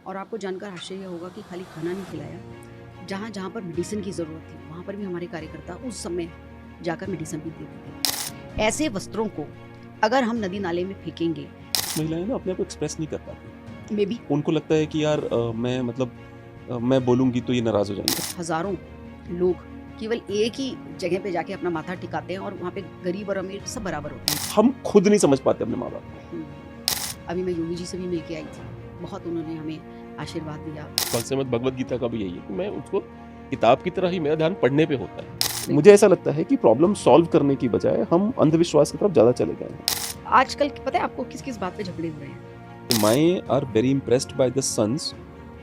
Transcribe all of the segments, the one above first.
और आपको जानकर आश्चर्य होगा कि खाली खाना नहीं खिलाया, जहाँ-जहाँ पर मेडिसिन की ज़रूरत थी, वहाँ पर भी हमारे कार्यकर्ता उस समय जाकर मेडिसिन भी देते थे। ऐसे वस्त्रों को अगर हम नदी-नाले में फेंकेंगे, महिलाएँ ना अपने आप को एक्सप्रेस नहीं कर पाती। मे बी उनको लगता है कि यार मैं मतलब मैं बोलूँगी तो ये नाराज़ हो जाएँगे। हज़ारों लोग केवल एक ही जगह पे जाके अपना माथा टिकाते हैं और वहाँ पे गरीब और अमीर सब बराबर होते हैं। हम खुद नहीं समझ पाते अपने माँ-बाप को। अभी मैं योगी जी से भी मिल के आई थी, बहुत उन्होंने हमें आशीर्वाद दिया। श्रीमद् भगवद गीता का भी यही है कि मैं उसको किताब की तरह ही मेरा ध्यान पढ़ने पे होता है। बिल्कुल। मुझे ऐसा लगता है कि प्रॉब्लम सॉल्व करने की बजाय हम अंधविश्वास की तरफ ज़्यादा चले गए हैं। आजकल पता है आपको किस-किस बात पे झगड़े हो रहे हैं? माएँ are very impressed by the sons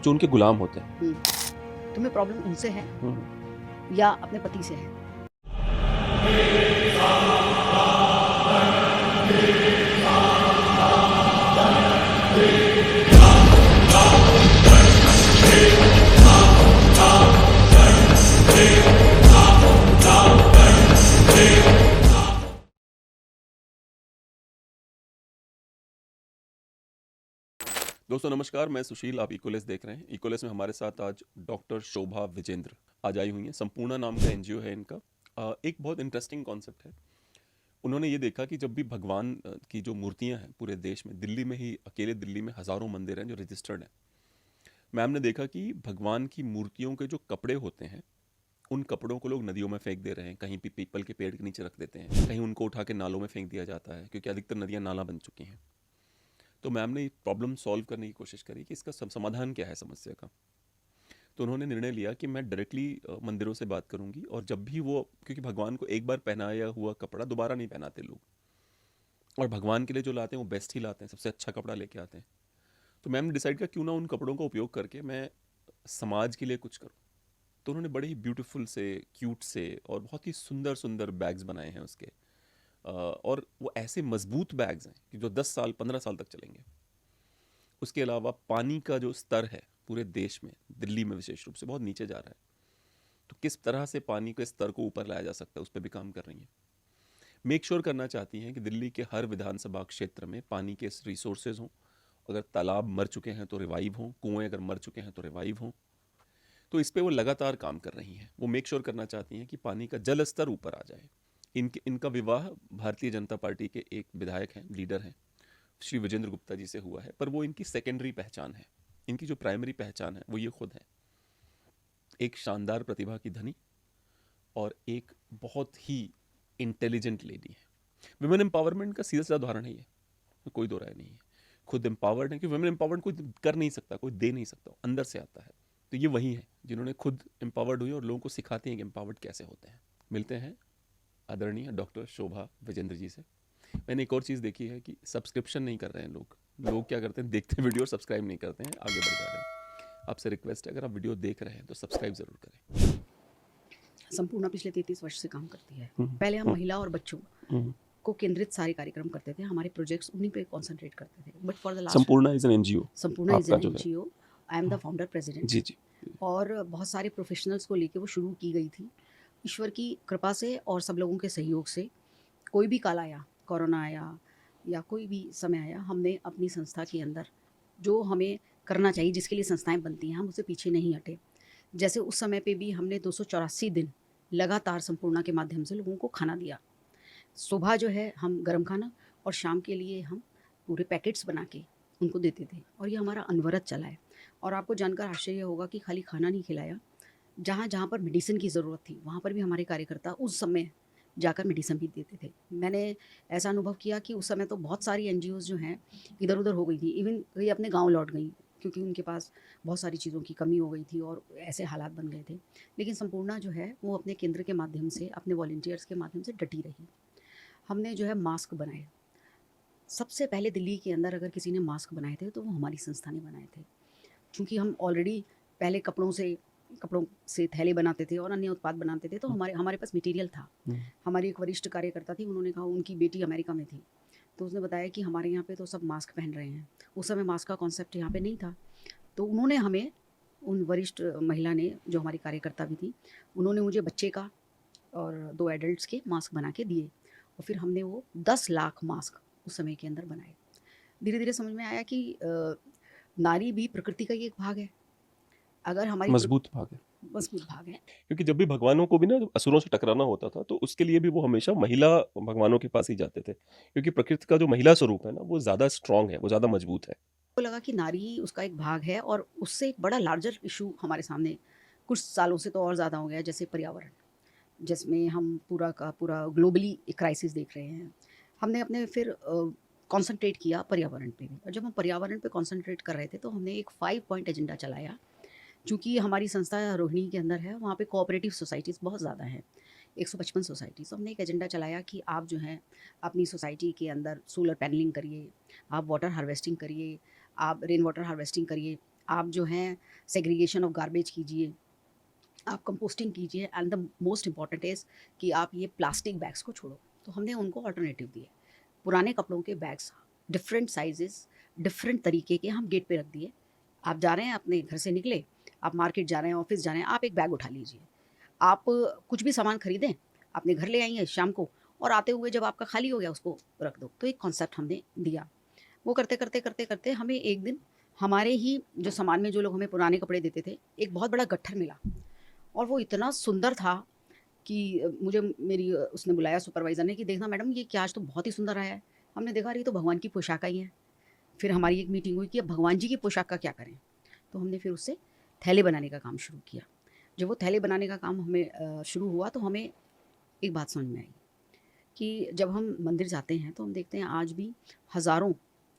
जो उनके गुलाम होते हैं। तुम्हें प्रॉब्लम उनसे है हुँ। या अपने पति से है? दोस्तों नमस्कार, मैं सुशील, आप इकोलेस देख रहे हैं। इकोलेस में हमारे साथ आज डॉक्टर शोभा विजेंद्र आज आई हुई हैं। संपूर्णा नाम का एनजीओ है इनका। एक बहुत इंटरेस्टिंग कॉन्सेप्ट है। उन्होंने ये देखा कि जब भी भगवान की जो मूर्तियां हैं पूरे देश में, दिल्ली में ही, अकेले दिल्ली में हज़ारों मंदिर हैं जो रजिस्टर्ड हैं। मैम ने देखा कि भगवान की मूर्तियों के जो कपड़े होते हैं, उन कपड़ों को लोग नदियों में फेंक दे रहे हैं, कहीं भी पीपल के पेड़ के नीचे रख देते हैं, कहीं उनको उठा के नालों में फेंक दिया जाता है, क्योंकि अधिकतर नदियाँ नाला बन चुकी हैं। तो मैम ने प्रॉब्लम सॉल्व करने की कोशिश करी कि इसका समाधान क्या है समस्या का। तो उन्होंने निर्णय लिया कि मैं डायरेक्टली मंदिरों से बात करूंगी, और जब भी वो, क्योंकि भगवान को एक बार पहनाया हुआ कपड़ा दोबारा नहीं पहनाते लोग, और भगवान के लिए जो लाते हैं वो बेस्ट ही लाते हैं, सबसे अच्छा कपड़ा लेके आते हैं। तो मैम ने डिसाइड किया क्यों ना उन कपड़ों का उपयोग करके मैं समाज के लिए कुछ करूँ। तो उन्होंने बड़े ही ब्यूटीफुल से, क्यूट से और बहुत ही सुंदर सुंदर बैग्स बनाए हैं उसके। और वो ऐसे मजबूत बैग्स हैं कि जो 10 साल 15 साल तक चलेंगे। उसके अलावा पानी का जो स्तर है पूरे देश में, दिल्ली में विशेष रूप से बहुत नीचे जा रहा है। तो किस तरह से पानी के स्तर को ऊपर लाया जा सकता है, उस पर भी काम कर रही हैं। मेक श्योर करना चाहती हैं कि दिल्ली के हर विधानसभा क्षेत्र में पानी के रिसोर्सेज हों। अगर तालाब मर चुके हैं तो रिवाइव हों, कुएं अगर मर चुके हैं तो रिवाइव हों। तो इस पर वो लगातार काम कर रही हैं। वो मेक श्योर करना चाहती हैं कि पानी का जल स्तर ऊपर आ जाए। इनका विवाह भारतीय जनता पार्टी के एक विधायक हैं, लीडर हैं, श्री विजेंद्र गुप्ता जी से हुआ है, पर वो इनकी सेकेंडरी पहचान है। इनकी जो प्राइमरी पहचान है वो ये खुद है, एक शानदार प्रतिभा की धनी और एक बहुत ही इंटेलिजेंट लेडी है। वुमेन एम्पावरमेंट का सीधा साधा उदाहरण है ये, कोई दो राय नहीं है। खुद एम्पावर्ड है कि वुमेन एम्पावर्ड कोई कर नहीं सकता, कोई दे नहीं सकता, अंदर से आता है। तो ये वही है जिन्होंने खुद एम्पावर्ड हुई और लोगों को सिखाती हैं कि एम्पावर्ड कैसे होते हैं। मिलते हैं आदरणीय डॉक्टर शोभा विजेंद्र जी से। मैंने एक और चीज़ देखी है कि सब्सक्रिप्शन नहीं कर रहे हैं लोग क्या करते हैं, देखते हैं वीडियो और सब्सक्राइब नहीं करते हैं, आगे बढ़ जा रहे हैं। आपसे रिक्वेस्ट है, अगर आप वीडियो देख रहे हैं तो सब्सक्राइब ज़रूर करें। संपूर्णा पिछले 33 वर्ष से काम करती है। पहले हम महिला और बच्चों को केंद्रित सारे कार्यक्रम करते थे, हमारे प्रोजेक्ट्स उन्हीं पे कंसंट्रेट करते थे। But for the last Sampurna is an NGO. Sampurna is आपका एन जो है, NGO, I am the founder president. जी जी। और बहुत सारे प्रोफेशनल्स को लेके वो शुरू की गई थी। ईश्वर की कृपा से और सब लोगों के सहयोग से, कोई भी काल आया, कोरोना आया या कोई भी समय आया, हमने अपनी संस्था के अंदर जो हमें करना चाहिए, जिसके लिए संस्थाएं बनती हैं, हम उससे पीछे नहीं हटे। जैसे उस समय पे भी हमने 284 दिन लगातार संपूर्णा के माध्यम से लोगों को खाना दिया। सुबह जो है हम गर्म खाना और शाम के लिए हम पूरे पैकेट्स बना के उनको देते थे, और ये हमारा अनवरत चला है। और आपको जानकर आश्चर्य होगा कि खाली खाना नहीं खिलाया, जहाँ-जहाँ पर मेडिसिन की ज़रूरत थी, वहाँ पर भी हमारे कार्यकर्ता उस समय जाकर मेडिसिन भी देते थे। मैंने ऐसा अनुभव किया कि उस समय तो बहुत सारी एनजीओज़ जो हैं इधर-उधर हो गई थी, इवन कई अपने गाँव लौट गई, क्योंकि उनके पास बहुत सारी चीज़ों की कमी हो गई थी और ऐसे हालात बन गए थे। लेकिन संपूर्णा जो है वो अपने केंद्र के माध्यम से, अपने वॉलंटियर्स के माध्यम से डटी रही। हमने जो है मास्क बनाए। सबसे पहले दिल्ली के अंदर अगर किसी ने मास्क बनाए थे तो वो हमारी संस्था ने बनाए थे, क्योंकि हम ऑलरेडी पहले कपड़ों से थैले बनाते थे और अन्य उत्पाद बनाते थे, तो हमारे हमारे पास मटेरियल था। हमारी एक वरिष्ठ कार्यकर्ता थी, उन्होंने कहा, उनकी बेटी अमेरिका में थी, तो उसने बताया कि हमारे यहाँ पे तो सब मास्क पहन रहे हैं। उस समय मास्क का कॉन्सेप्ट यहाँ पे नहीं था, तो उन्होंने हमें, उन वरिष्ठ महिला ने जो हमारी कार्यकर्ता भी थी, उन्होंने मुझे बच्चे का और 2 एडल्ट्स के मास्क बना के दिए, और फिर हमने वो 10 लाख मास्क उस समय के अंदर बनाए। धीरे-धीरे समझ में आया कि नारी भी प्रकृति का ही एक भाग है। अगर हमारी मजबूत भाग है, मजबूत भाग है। क्योंकि जब भी भगवानों को भी ना असुरों से टकराना होता था तो उसके लिए भी वो हमेशा महिला भगवानों के पास ही जाते थे, क्योंकि प्रकृति का जो महिला स्वरूप है ना वो ज़्यादा स्ट्रांग है, वो ज़्यादा मजबूत है। को लगा कि नारी उसका एक भाग है और उससे एक बड़ा लार्जर इशू हमारे सामने कुछ सालों से तो और ज़्यादा हो गया है, जैसे पर्यावरण, जिसमें हम पूरा का पूरा ग्लोबली एक क्राइसिस देख रहे हैं। हमने अपने फिर कॉन्संट्रेट किया पर्यावरण पे भी, और जब हम पर्यावरण पे कॉन्संट्रेट कर रहे थे तो हमने एक 5 पॉइंट एजेंडा चलाया। चूँकि हमारी संस्था रोहिणी के अंदर है, वहाँ पे कोऑपरेटिव सोसाइटीज़ बहुत ज़्यादा हैं, 155 सोसाइटीज़। हमने एक एजेंडा चलाया कि आप जो हैं अपनी सोसाइटी के अंदर सोलर पैनलिंग करिए, आप वाटर हार्वेस्टिंग करिए, आप रेन वाटर हार्वेस्टिंग करिए, आप जो हैं सेग्रीगेशन ऑफ गार्बेज कीजिए, आप कंपोस्टिंग कीजिए, and the most important is कि आप ये प्लास्टिक बैग्स को छोड़ो। तो हमने उनको अल्टरनेटिव दिए। पुराने कपड़ों के बैग्स, डिफरेंट साइज़ेज़, डिफरेंट तरीके के हम गेट पे रख दिए। आप जा रहे हैं, अपने घर से निकले, आप मार्केट जा रहे हैं, ऑफ़िस जा रहे हैं, आप एक बैग उठा लीजिए। आप कुछ भी सामान खरीदें, अपने घर ले आइए शाम को, और आते हुए जब आपका खाली हो गया उसको रख दो। तो एक कॉन्सेप्ट हमने दिया। वो करते हमें एक दिन हमारे ही जो सामान में जो लोग हमें पुराने कपड़े देते थे, एक बहुत बड़ा गट्ठर मिला, और वो इतना सुंदर था कि मुझे मेरी उसने बुलाया सुपरवाइज़र ने कि देखना मैडम, ये क्या आज तो बहुत ही सुंदर आया है। हमने देखा अरे ये तो भगवान की पोशाक ही है। फिर हमारी एक मीटिंग हुई कि अब भगवान जी की पोशाक का क्या करें? तो हमने फिर उससे थैले बनाने का काम शुरू किया। जब वो थैले बनाने का काम हमें शुरू हुआ तो हमें एक बात समझ में आई कि जब हम मंदिर जाते हैं तो हम देखते हैं आज भी हज़ारों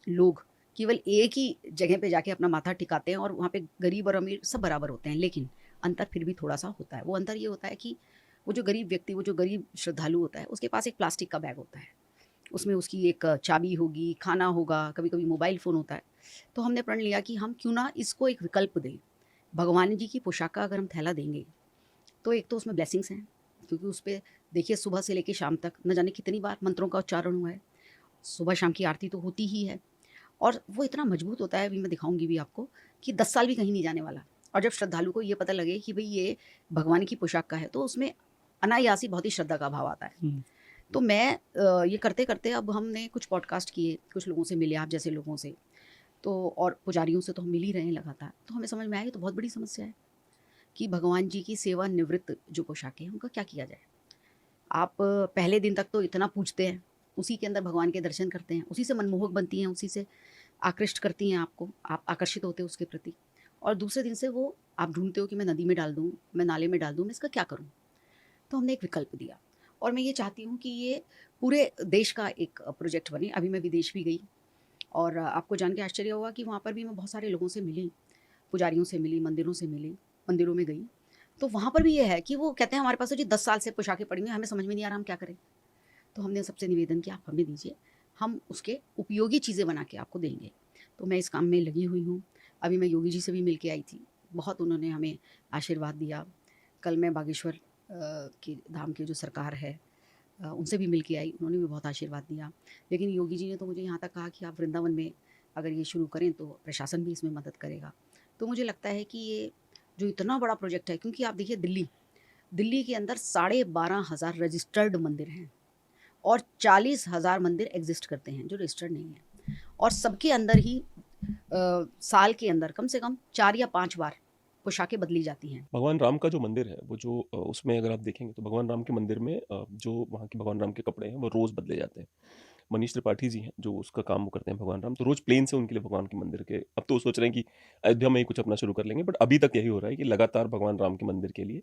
लोग केवल एक ही जगह पे जाके अपना माथा टिकाते हैं, और वहाँ पे गरीब और अमीर सब बराबर होते हैं, लेकिन अंतर फिर भी थोड़ा-सा होता है। वो अंतर ये होता है कि वो जो गरीब व्यक्ति, वो जो गरीब श्रद्धालु होता है, उसके पास एक प्लास्टिक का बैग होता है। उसमें उसकी एक चाबी होगी, खाना होगा, कभी-कभी मोबाइल फ़ोन होता है। तो हमने प्रण लिया कि हम क्यों ना इसको एक विकल्प दें। भगवान जी की पोशाक का अगर हम थैला देंगे, तो एक तो उसमें ब्लेसिंग्स हैं, क्योंकि उस पे देखिए सुबह से लेके शाम तक न जाने कितनी बार मंत्रों का उच्चारण हुआ है। सुबह शाम की आरती तो होती ही है, और वो इतना मजबूत होता है, अभी मैं दिखाऊँगी भी आपको, कि 10 साल भी कहीं नहीं जाने वाला। और जब श्रद्धालु को ये पता लगे कि भई ये भगवान की पोशाक का है, तो उसमें अनायास ही बहुत ही श्रद्धा का भाव आता है। हुँ। तो मैं ये करते-करते अब हमने कुछ पॉडकास्ट किए, कुछ लोगों से मिले, आप जैसे लोगों से, तो और पुजारियों से तो हम मिल ही रहे हैं लगातार। तो हमें समझ में आया ये तो बहुत बड़ी समस्या है कि भगवान जी की सेवानिवृत्त जो पोशाकें हैं, उनका क्या किया जाए? आप पहले दिन तक तो इतना पूजते हैं, उसी के अंदर भगवान के दर्शन करते हैं, उसी से मनमोहक बनती हैं, उसी से आकृष्ट करती हैं आपको, आप आकर्षित होते हो उसके प्रति, और दूसरे दिन से वो आप ढूँढते हो कि मैं नदी में डाल दूँ, मैं नाले में डाल दूँ, मैं इसका क्या करूँ? तो हमने एक विकल्प दिया, और मैं ये चाहती हूँ कि ये पूरे देश का एक प्रोजेक्ट बने। अभी मैं विदेश भी गई, और आपको जान के आश्चर्य होगा कि वहाँ पर भी मैं बहुत सारे लोगों से मिली, पुजारियों से मिली, मंदिरों से मिली, मंदिरों में गई। तो वहाँ पर भी ये है कि वो कहते हैं हमारे पास तो जी 10 साल से पोशाकें पड़ी हुई हैं, हमें समझ में नहीं आ रहा हम क्या करें? तो हमने सबसे निवेदन किया, आप हमें दीजिए, हम उसके उपयोगी चीज़ें बना के आपको देंगे। तो मैं इस काम में लगी हुई हूँ। अभी मैं योगी जी से भी मिल के आई थी, बहुत उन्होंने हमें आशीर्वाद दिया। कल मैं बागेश्वर की धाम की जो सरकार है, उनसे भी मिल के आई, उन्होंने भी बहुत आशीर्वाद दिया। लेकिन योगी जी ने तो मुझे यहाँ तक कहा कि आप वृंदावन में अगर ये शुरू करें तो प्रशासन भी इसमें मदद करेगा। तो मुझे लगता है कि ये जो इतना बड़ा प्रोजेक्ट है, क्योंकि आप देखिए दिल्ली के अंदर 12,500 रजिस्टर्ड मंदिर हैं, और 40,000 मंदिर एग्जिस्ट करते हैं जो रजिस्टर्ड नहीं है, और सबके अंदर ही साल के अंदर कम से कम 4 या 5 बार पोशाकें बदली जाती हैं। भगवान राम का जो मंदिर है, वो जो उसमें अगर आप देखेंगे तो भगवान राम के मंदिर में जो वहाँ के भगवान राम के कपड़े हैं, वो रोज़ बदले जाते हैं। मनीष त्रिपाठी जी हैं, जो उसका काम वो करते हैं भगवान राम, तो रोज़ प्लेन से उनके लिए भगवान के मंदिर के, अब तो वो सोच रहे हैं कि अयोध्या में ही कुछ अपना शुरू कर लेंगे, बट अभी तक यही हो रहा है कि लगातार भगवान राम के मंदिर के लिए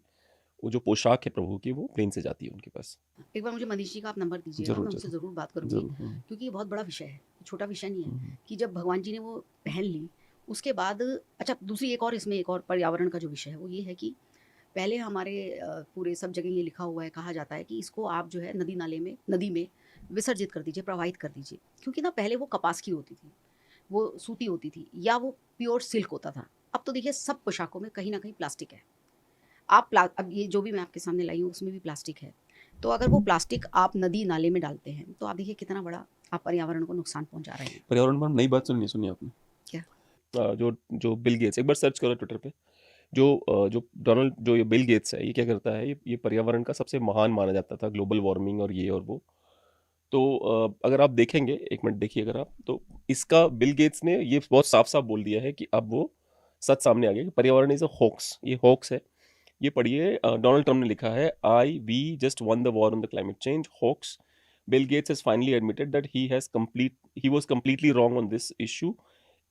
वो जो पोशाक है प्रभु की, वो प्लेन से जाती है उनके पास। एक बार मुझे मनीष जी का आप नंबर दीजिएगा, ज़रूर, मैं उनसे ज़रूर। ज़रूर बात करूँगी, ज़रूर। हुँ। क्योंकि ये बहुत बड़ा विषय है, छोटा विषय नहीं है। हुँ। कि जब भगवान जी ने वो पहन ली, उसके बाद अच्छा दूसरी एक और, इसमें एक और पर्यावरण का जो विषय है वो ये है कि पहले हमारे पूरे सब जगह ये लिखा हुआ है, कहा जाता है कि इसको आप जो है नदी में विसर्जित कर दीजिए, प्रवाहित कर दीजिए। क्योंकि ना पहले वो कपास की होती थी, वो सूती होती थी, या वो प्योर सिल्क होता था। अब तो देखिए सब पोशाकों में कहीं न कहीं प्लास्टिक है। अब ये जो भी मैं आपके सामने लाई हूँ उसमें भी प्लास्टिक है। तो अगर वो प्लास्टिक आप नदी-नाले में डालते हैं, तो आप देखिए कितना बड़ा आप पर्यावरण को नुकसान पहुँचा रहे हैं। पर्यावरण पर नई बात सुनी आपने? क्या? जो जो बिल गेट्स, एक बार सर्च करो ट्विटर पे। जो ये बिल गेट्स है, ये क्या करता है, ये पर्यावरण का सबसे महान माना जाता था, ग्लोबल वार्मिंग और ये और वो। तो अगर आप देखेंगे, एक मिनट देखिए अगर आप, तो इसका बिल गेट्स ने ये बहुत साफ-साफ बोल दिया है कि अब वो सच सामने आ गया कि पर्यावरण इज़ अ हॉक्स, ये हॉक्स है। ये पढ़िए, डोनाल्ड ट्रम्प ने लिखा है, we just won the war on the climate change, hoax. Bill Gates has finally admitted that he was completely wrong on this issue.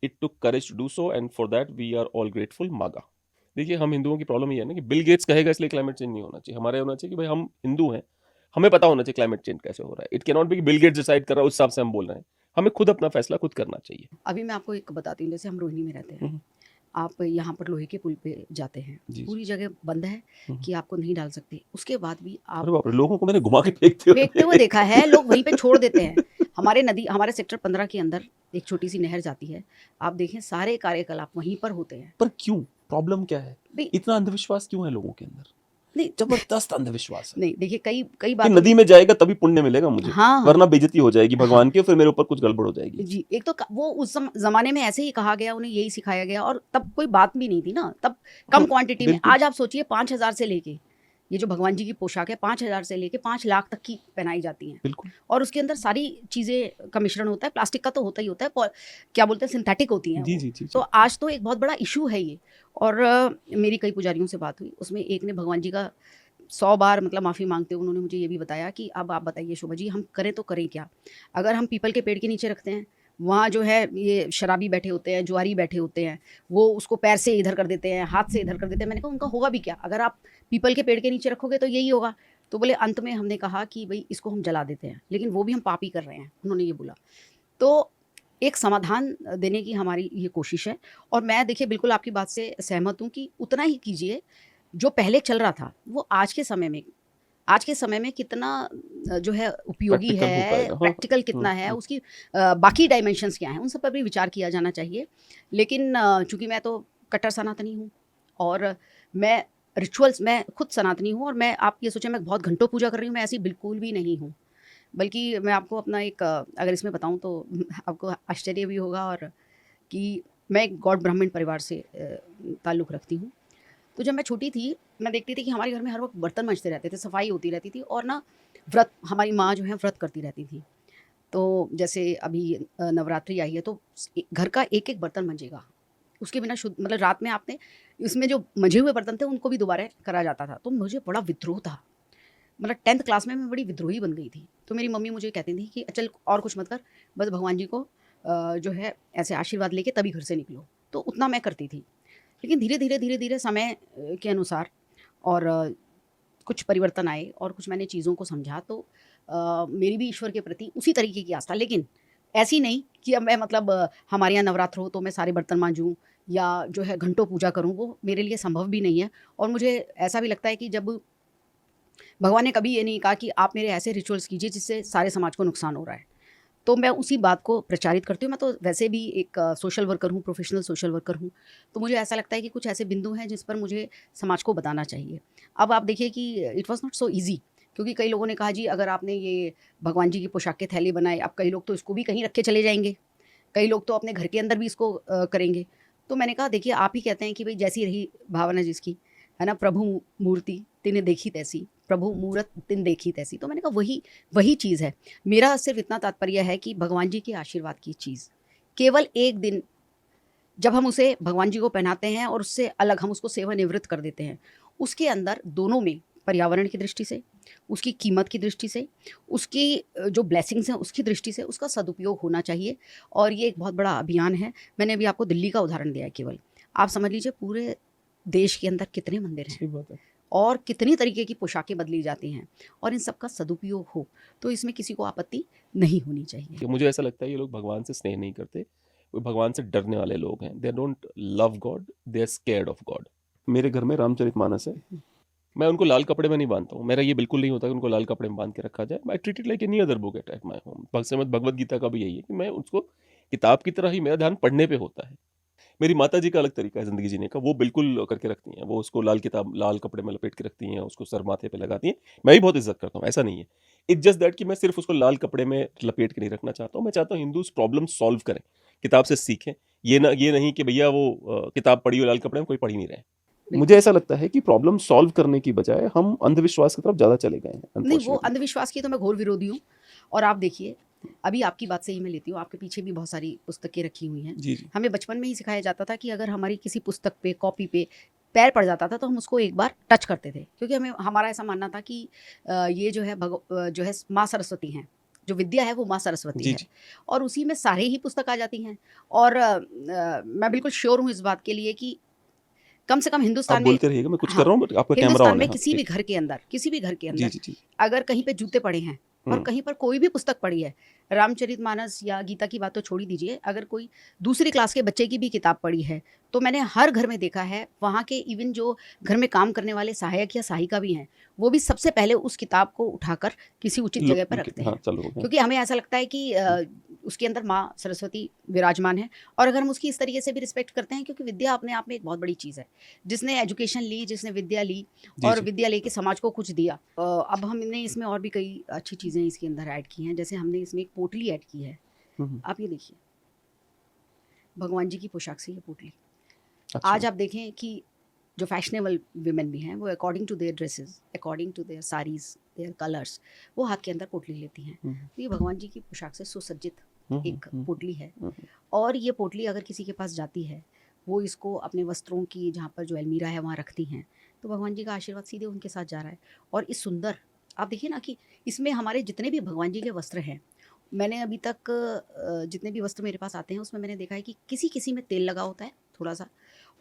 It took courage to do so and for that we are all grateful, MAGA. देखिए, हम हिंदुओं की problem ये है ना कि Bill Gates कहेगा इसलिए क्लाइमेट चेंज नहीं होना चाहिए। हमारे होना चाहिए कि भाई हम हिंदू हैं, हमें पता होना चाहिए क्लाइमेट चेंज कैसे हो रहा है। इट कैन नॉट बी कि बिल गेट्स डिसाइड कर रहा है उस हिसाब से हम बोल रहे हैं। हमें खुद अपना फैसला खुद करना चाहिए। अभी मैं आपको एक बताती हूँ, जैसे हम रोहिणी में रहते हैं, हम्म, आप यहाँ पर लोहे के पुल पे जाते हैं, जी। पूरी जगह बंद है हम्म। कि आपको नहीं डाल सकते, उसके बाद भी आप अरे बाप रे, लोगों को मैंने घुमा के फेंकते फेंकते हुए हुए देखा है, लोग वहीं पे छोड़ देते हैं। हमारे सेक्टर 15 के अंदर एक छोटी सी नहर जाती है, आप देखें सारे कार्यकलाप वहीं पर होते हैं। पर क्यों? प्रॉब्लम क्या है? भाई इतना अंधविश्वास क्यों है लोगों के अंदर? नहीं जबरदस्त अंधविश्वास है नहीं, देखिए कई कई कि बातों नदी की, में जाएगा तभी पुण्य मिलेगा मुझे, हाँ हाँ वरना बेइज्जती हो जाएगी हाँ भगवान की, फिर मेरे ऊपर कुछ गड़बड़ हो जाएगी। जी, एक तो वो उस जमाने में ऐसे ही कहा गया, उन्हें यही सिखाया गया, और तब कोई बात भी नहीं थी ना, तब कम हम क्वांटिटी में। बिल्कुल आज आप सोचिए 5,000 से लेके, ये जो भगवान जी की पोशाक है 5,000 से लेके 5 लाख तक की पहनाई जाती हैं, बिल्कुल और उसके अंदर सारी चीज़ें का मिश्रण होता है। प्लास्टिक का तो होता ही होता है, क्या बोलते हैं, सिंथेटिक होती हैं जी वो। जी जी तो जी आज तो एक बहुत बड़ा इशू है ये। और मेरी कई पुजारियों से बात हुई, उसमें एक ने भगवान जी का 100 बार मतलब माफ़ी मांगते हुए उन्होंने मुझे ये भी बताया कि अब आप बताइए शोभा जी, हम करें तो करें क्या? अगर हम पीपल के पेड़ के नीचे रखते हैं, वहाँ जो है ये शराबी बैठे होते हैं, जुआरी बैठे होते हैं, वो उसको पैर से इधर कर देते हैं, हाथ से इधर कर देते हैं। मैंने कहा उनका होगा भी क्या? अगर आप पीपल के पेड़ के नीचे रखोगे तो यही होगा। तो बोले अंत में हमने कहा कि भई इसको हम जला देते हैं, लेकिन वो भी हम पाप ही कर रहे हैं, उन्होंने ये बोला। तो एक समाधान देने की हमारी ये कोशिश है, और मैं देखिए बिल्कुल आपकी बात से सहमत हूँ कि उतना ही कीजिए जो पहले चल रहा था, वो आज के समय में कितना जो है उपयोगी प्रैक्टिकल हो है, पाएगा, हाँ। प्रैक्टिकल कितना है, उसकी बाकी डायमेंशंस क्या हैं, उन सब पर भी विचार किया जाना चाहिए। लेकिन चूँकि मैं तो कट्टर सनातनी हूँ, और मैं मैं खुद सनातनी हूँ, और मैं, आप ये सोचें मैं बहुत घंटों पूजा कर रही हूँ, मैं ऐसी बिल्कुल भी नहीं हूँ। बल्कि मैं आपको अपना एक अगर इसमें बताऊँ तो आपको आश्चर्य भी होगा, और कि मैं एक गॉड ब्राह्मण परिवार से ताल्लुक़ रखती हूँ। तो जब मैं छोटी थी, मैं देखती थी कि हमारे घर में हर वक़्त बर्तन मंजते रहते थे, सफाई होती रहती थी, और ना व्रत, हमारी माँ जो है व्रत करती रहती थी। तो जैसे अभी नवरात्रि आई है, तो घर का एक-एक बर्तन मंजेगा। उसके बिना शुद्ध, मतलब रात में आपने इसमें जो मंजे हुए बर्तन थे उनको भी दोबारा करा जाता था। तो मुझे बड़ा विद्रोह था। मतलब 10th क्लास में मैं बड़ी विद्रोही बन गई थी। तो मेरी मम्मी मुझे कहती थी कि चल और कुछ मत कर, बस भगवान जी को जो है ऐसे आशीर्वाद लेके तभी घर से निकलो। तो उतना मैं करती थी। लेकिन धीरे-धीरे समय के अनुसार, और कुछ परिवर्तन आए, और कुछ मैंने चीज़ों को समझा, तो मेरी भी ईश्वर के प्रति उसी तरीके की आस्था, लेकिन ऐसी नहीं कि अब मैं मतलब हमारे यहाँ नवरात्र हो तो मैं सारे बर्तन मांजूँ या जो है घंटों पूजा करूँ, वो मेरे लिए संभव भी नहीं है। और मुझे ऐसा भी लगता है कि जब भगवान ने कभी ये नहीं कहा कि आप मेरे ऐसे रिचुअल्स कीजिए जिससे सारे समाज को नुकसान हो रहा है, तो मैं उसी बात को प्रचारित करती हूँ। मैं तो वैसे भी एक सोशल वर्कर हूँ, प्रोफेशनल सोशल वर्कर हूँ। तो मुझे ऐसा लगता है कि कुछ ऐसे बिंदु हैं जिस पर मुझे समाज को बताना चाहिए। अब आप देखिए कि it was not so easy, क्योंकि कई लोगों ने कहा जी अगर आपने ये भगवान जी की पोशाक के थैले बनाए, अब कई लोग तो इसको भी कहीं रख के चले जाएँगे। कई लोग तो अपने घर के अंदर भी इसको करेंगे। तो मैंने कहा देखिए आप ही कहते हैं कि भई जैसी रही भावना जिसकी, है ना? प्रभु मूर्ति तिन देखी तैसी, प्रभु मूरत तिन देखी तैसी। तो मैंने कहा वही वही चीज़ है। मेरा सिर्फ़ इतना तात्पर्य है कि भगवान जी के आशीर्वाद की चीज़, केवल एक दिन जब हम उसे भगवान जी को पहनाते हैं और उससे अलग हम उसको सेवानिवृत्त कर देते हैं, उसके अंदर दोनों में, पर्यावरण की दृष्टि से, उसकी कीमत की दृष्टि से, उसकी जो ब्लेसिंग्स हैं उसकी दृष्टि से उसका सदुपयोग होना चाहिए। और ये एक बहुत बड़ा अभियान है। मैंने अभी आपको दिल्ली का उदाहरण दिया है केवल। आप समझ लीजिए पूरे देश के अंदर कितने मंदिर हैं सही बात है। और कितनी तरीके की पोशाकें बदली जाती हैं, और इन सब का सदुपयोग हो, तो इसमें किसी को आपत्ति नहीं होनी चाहिए। कि मुझे ऐसा लगता है ये लोग भगवान से स्नेह नहीं करते, वो भगवान से डरने वाले लोग हैं। They don't love God, they are scared of God. मेरे घर में रामचरितमानस है, मैं उनको लाल कपड़े में नहीं बांधता हूँ। मेरा ये बिल्कुल नहीं होता कि उनको लाल कपड़े में बांध के रखा जाए। I treat it like any other book at my home. Shrimad Bhagavad Gita का भी यही है कि मैं उसको किताब की तरह ही, मेरा ध्यान पढ़ने पे होता है। मेरी माताजी का अलग तरीका है ज़िंदगी जीने का, वो बिल्कुल करके रखती हैं। वो उसको लाल कपड़े में लपेट के रखती हैं, उसको सर माथे पे लगाती हैं। मैं भी बहुत इज़्ज़त करता हूँ, ऐसा नहीं है। इट्स जस्ट दैट कि मैं सिर्फ़ उसको लाल कपड़े में लपेट के नहीं रखना चाहता हूँ। मैं चाहता हूँ हिंदूज़ प्रॉब्लम सॉल्व करें, किताब से सीखें। ये नहीं कि भैया वो किताब पढ़ी हो लाल कपड़े में, कोई पढ़ ही नहीं रहे हैं। मुझे बिल्कुल। ऐसा लगता है कि प्रॉब्लम सॉल्व करने की बजाय हम अंधविश्वास की तरफ ज़्यादा चले गए हैं, नहीं, वो अनफॉर्चुनेटली। अंधविश्वास की तो मैं घोर विरोधी हूँ। और आप देखिए, अभी आपकी बात से ही मैं लेती हूँ, आपके पीछे भी बहुत सारी पुस्तकें रखी हुई हैं। जी, जी। हमें बचपन में ही सिखाया जाता था कि अगर हमारी किसी पुस्तक पे, कॉपी पे पैर पड़ जाता था तो हम उसको एक बार टच करते थे, क्योंकि हमें हमारा ऐसा मानना था कि ये जो है जो है माँ सरस्वती हैं, जो विद्या है वो माँ सरस्वती जी, है जी। और उसी में सारे ही पुस्तक आ जाती हैं। और मैं बिल्कुल श्योर हूँ इस बात के लिए कि कम से कम आप हिंदुस्तान में, बोलते रहिएगा, मैं कुछ कर हाँ, रहा हूँ बट आपका कैमरा हिंदुस्तान ऑन है। में हाँ, किसी भी ठीक। घर के अंदर, किसी भी घर के जी, अंदर जी, जी। अगर कहीं पे जूते पड़े हैं और हुँ। कहीं पर कोई भी पुस्तक पड़ी है, रामचरितमानस या गीता की बात तो छोड़ ही दीजिए, अगर कोई दूसरी क्लास के बच्चे की भी किताब पड़ी है, तो मैंने हर घर में देखा है, वहाँ के इवन जो घर में काम करने वाले सहायक या सहायिका भी हैं, वो भी सबसे पहले उस किताब को उठाकर किसी उचित लो जगह पर उनके रखते हाँ, हैं। चालू हो गया। क्योंकि हमें ऐसा लगता है कि हुँ। उसके अंदर माँ सरस्वती विराजमान है और अगर हम उसकी इस तरीके से भी रिस्पेक्ट करते हैं, क्योंकि विद्या अपने आप में एक बहुत बड़ी चीज़ है। जिसने एजुकेशन ली, जिसने विद्या ली जी, और जी। विद्या लेके समाज को कुछ दिया। अब हमने इसमें और भी कई अच्छी चीज़ें इसके अंदर ऐड की हैं, जैसे हमने इसमें एक पोटली ऐड की है। हुँ, हुँ। आप ये देखिए, भगवान जी की पोशाक से ये पोटली। अच्छा। आज आप देखें कि जो फैशनेबल वुमेन भी हैं, वो according to their dresses, according to their saris, their colours, वो हाथ के अंदर पोटली लेती हैं। हुँ, हुँ। तो ये भगवान जी की पोशाक से सुसज्जित हुँ, हुँ, एक हुँ, पोटली है हुँ, हुँ। और ये पोटली अगर किसी के पास जाती है, वो इसको अपने वस्त्रों की जहाँ पर जो अलमीरा है वहाँ रखती हैं, तो भगवान जी का आशीर्वाद सीधे उनके साथ जा रहा है। और इस सुंदर, आप देखिए ना कि इसमें हमारे जितने भी भगवान जी के वस्त्र हैं, मैंने अभी तक जितने भी वस्त्र मेरे पास आते हैं उसमें मैंने देखा है कि किसी-किसी में तेल लगा होता है थोड़ा-सा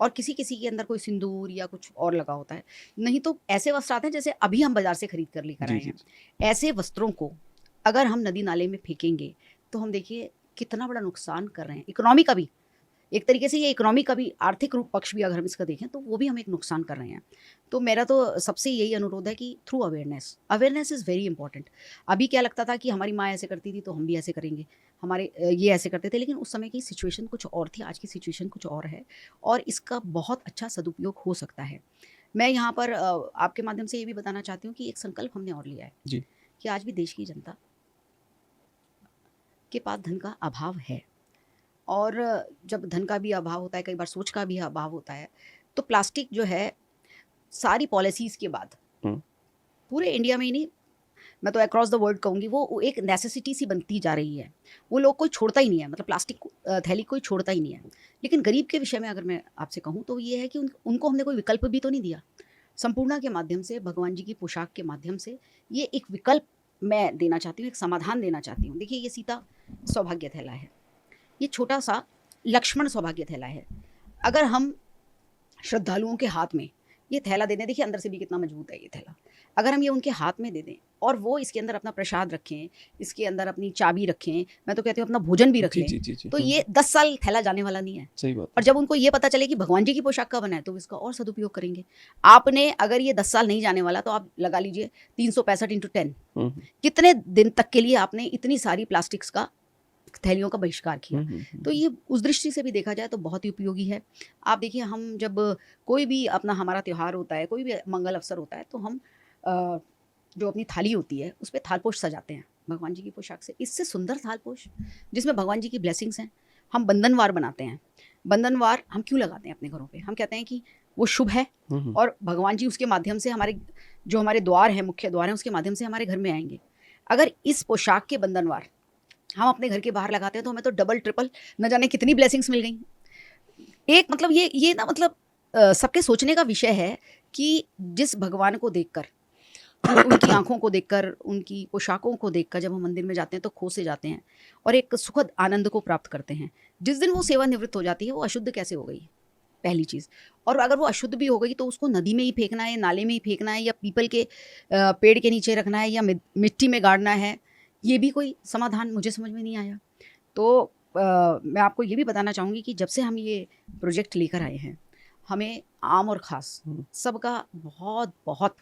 और किसी-किसी के अंदर कोई सिंदूर या कुछ और लगा होता है। नहीं तो ऐसे वस्त्र आते हैं जैसे अभी हम बाज़ार से खरीद कर लेकर जी, आए जी, हैं। जी। ऐसे वस्त्रों को अगर हम नदी-नाले में फेंकेंगे, तो हम देखिए कितना बड़ा नुकसान कर रहे हैं। इकोनॉमी का भी, एक तरीके से ये इकोनॉमी का भी, आर्थिक रूप पक्ष भी अगर हम इसका देखें तो वो भी हम एक नुकसान कर रहे हैं। तो मेरा तो सबसे यही अनुरोध है कि through awareness, awareness is very important. अभी क्या लगता था कि हमारी माँ ऐसे करती थी तो हम भी ऐसे करेंगे, हमारे ये ऐसे करते थे, लेकिन उस समय की सिचुएशन कुछ और थी, आज की सिचुएशन कुछ और है और इसका बहुत अच्छा सदुपयोग हो सकता है। मैं यहाँ पर आपके माध्यम से ये भी बताना चाहती हूँ कि एक संकल्प हमने और लिया है जी। कि आज भी देश की जनता के पास धन का अभाव है और जब धन का भी अभाव होता है, कई बार सोच का भी अभाव होता है, तो प्लास्टिक जो है सारी पॉलिसीज़ के बाद हुँ। पूरे इंडिया में ही नहीं, मैं तो अक्रॉस द वर्ल्ड कहूँगी, वो एक नेसेसिटी सी बनती जा रही है। वो लोग कोई छोड़ता ही नहीं है, मतलब प्लास्टिक थैली कोई छोड़ता ही नहीं है। लेकिन गरीब के विषय में अगर मैं आपसे कहूँ तो ये है कि उनको हमने कोई विकल्प भी तो नहीं दिया। संपूर्णा के माध्यम से, भगवान जी की पोशाक के माध्यम से ये एक विकल्प मैं देना चाहती हूँ, एक समाधान देना चाहती हूँ। देखिए, ये सीता सौभाग्य थैला है। ये छोटा-सा लक्ष्मण सौभाग्य थैला है। अगर हम श्रद्धालुओं के हाथ में ये थैला दे दें, देखिए अंदर से भी कितना मजबूत है ये थैला। अगर हम ये उनके हाथ में दे दें और वो इसके अंदर अपना प्रसाद रखें, इसके अंदर अपनी चाबी रखें, मैं तो कहती हूँ अपना भोजन भी रख जी, लें, जी, जी, जी। तो हुँ, ये 10 साल थैला जाने वाला नहीं है। सही बात और है। जब उनको ये पता चले कि भगवान जी की पोशाक का बना है, तो वो इसका और सदुपयोग करेंगे। आपने अगर ये 10 साल नहीं जाने वाला, तो आप लगा लीजिए 365 इंटू 10, हुँ, हुँ। कितने दिन तक के लिए आपने इतनी सारी प्लास्टिक्स का थैलियों का बहिष्कार किया। हुँ, हुँ, हुँ, तो हुँ। ये उस दृष्टि से भी देखा जाए तो बहुत ही उपयोगी है। आप देखिए, हम जब कोई भी अपना हमारा त्योहार होता है, कोई भी मंगल अवसर होता है, तो हम अ, जो अपनी थाली होती है, उसपे थाल-पोश सजाते हैं भगवान जी की पोशाक से। इससे सुंदर थाल-पोश जिसमें भगवान जी की ब्लेसिंग्स हैं, हम बंधनवार बनाते हैं। बंधनवार हम क्यों लगाते हैं अपने घरों पे? हम कहते हैं कि वो शुभ है हुँ, हुँ। और भगवान जी उसके माध्यम से हमारे जो हमारे द्वार हैं, मुख्य द्वार हैं, उसके माध्यम से हमारे घर में आएँगे। अगर इस पोशाक के बंधनवार हम अपने घर के बाहर लगाते हैं, तो हमें तो डबल ट्रिपल न जाने कितनी ब्लेसिंग्स मिल गई। एक मतलब ये ना, मतलब सबके सोचने का विषय है कि जिस भगवान को देखकर, उनकी आँखों को देखकर, उनकी पोशाकों को देखकर जब हम मंदिर में जाते हैं तो खो से जाते हैं और एक सुखद आनंद को प्राप्त करते हैं। जिस दिन वो सेवानिवृत्त हो जाती है, वो अशुद्ध कैसे हो गई? पहली चीज़। और अगर वो अशुद्ध भी हो गई तो उसको नदी में ही फेंकना है, नाले में ही फेंकना है या पीपल के पेड़ के नीचे रखना है या मिट्टी में गाड़ना है, ये भी कोई समाधान मुझे समझ में नहीं आया। तो मैं आपको ये भी बताना चाहूँगी कि जब से हम ये प्रोजेक्ट लेकर आए हैं, हमें आम और ख़ास हुँ। सबका बहुत-बहुत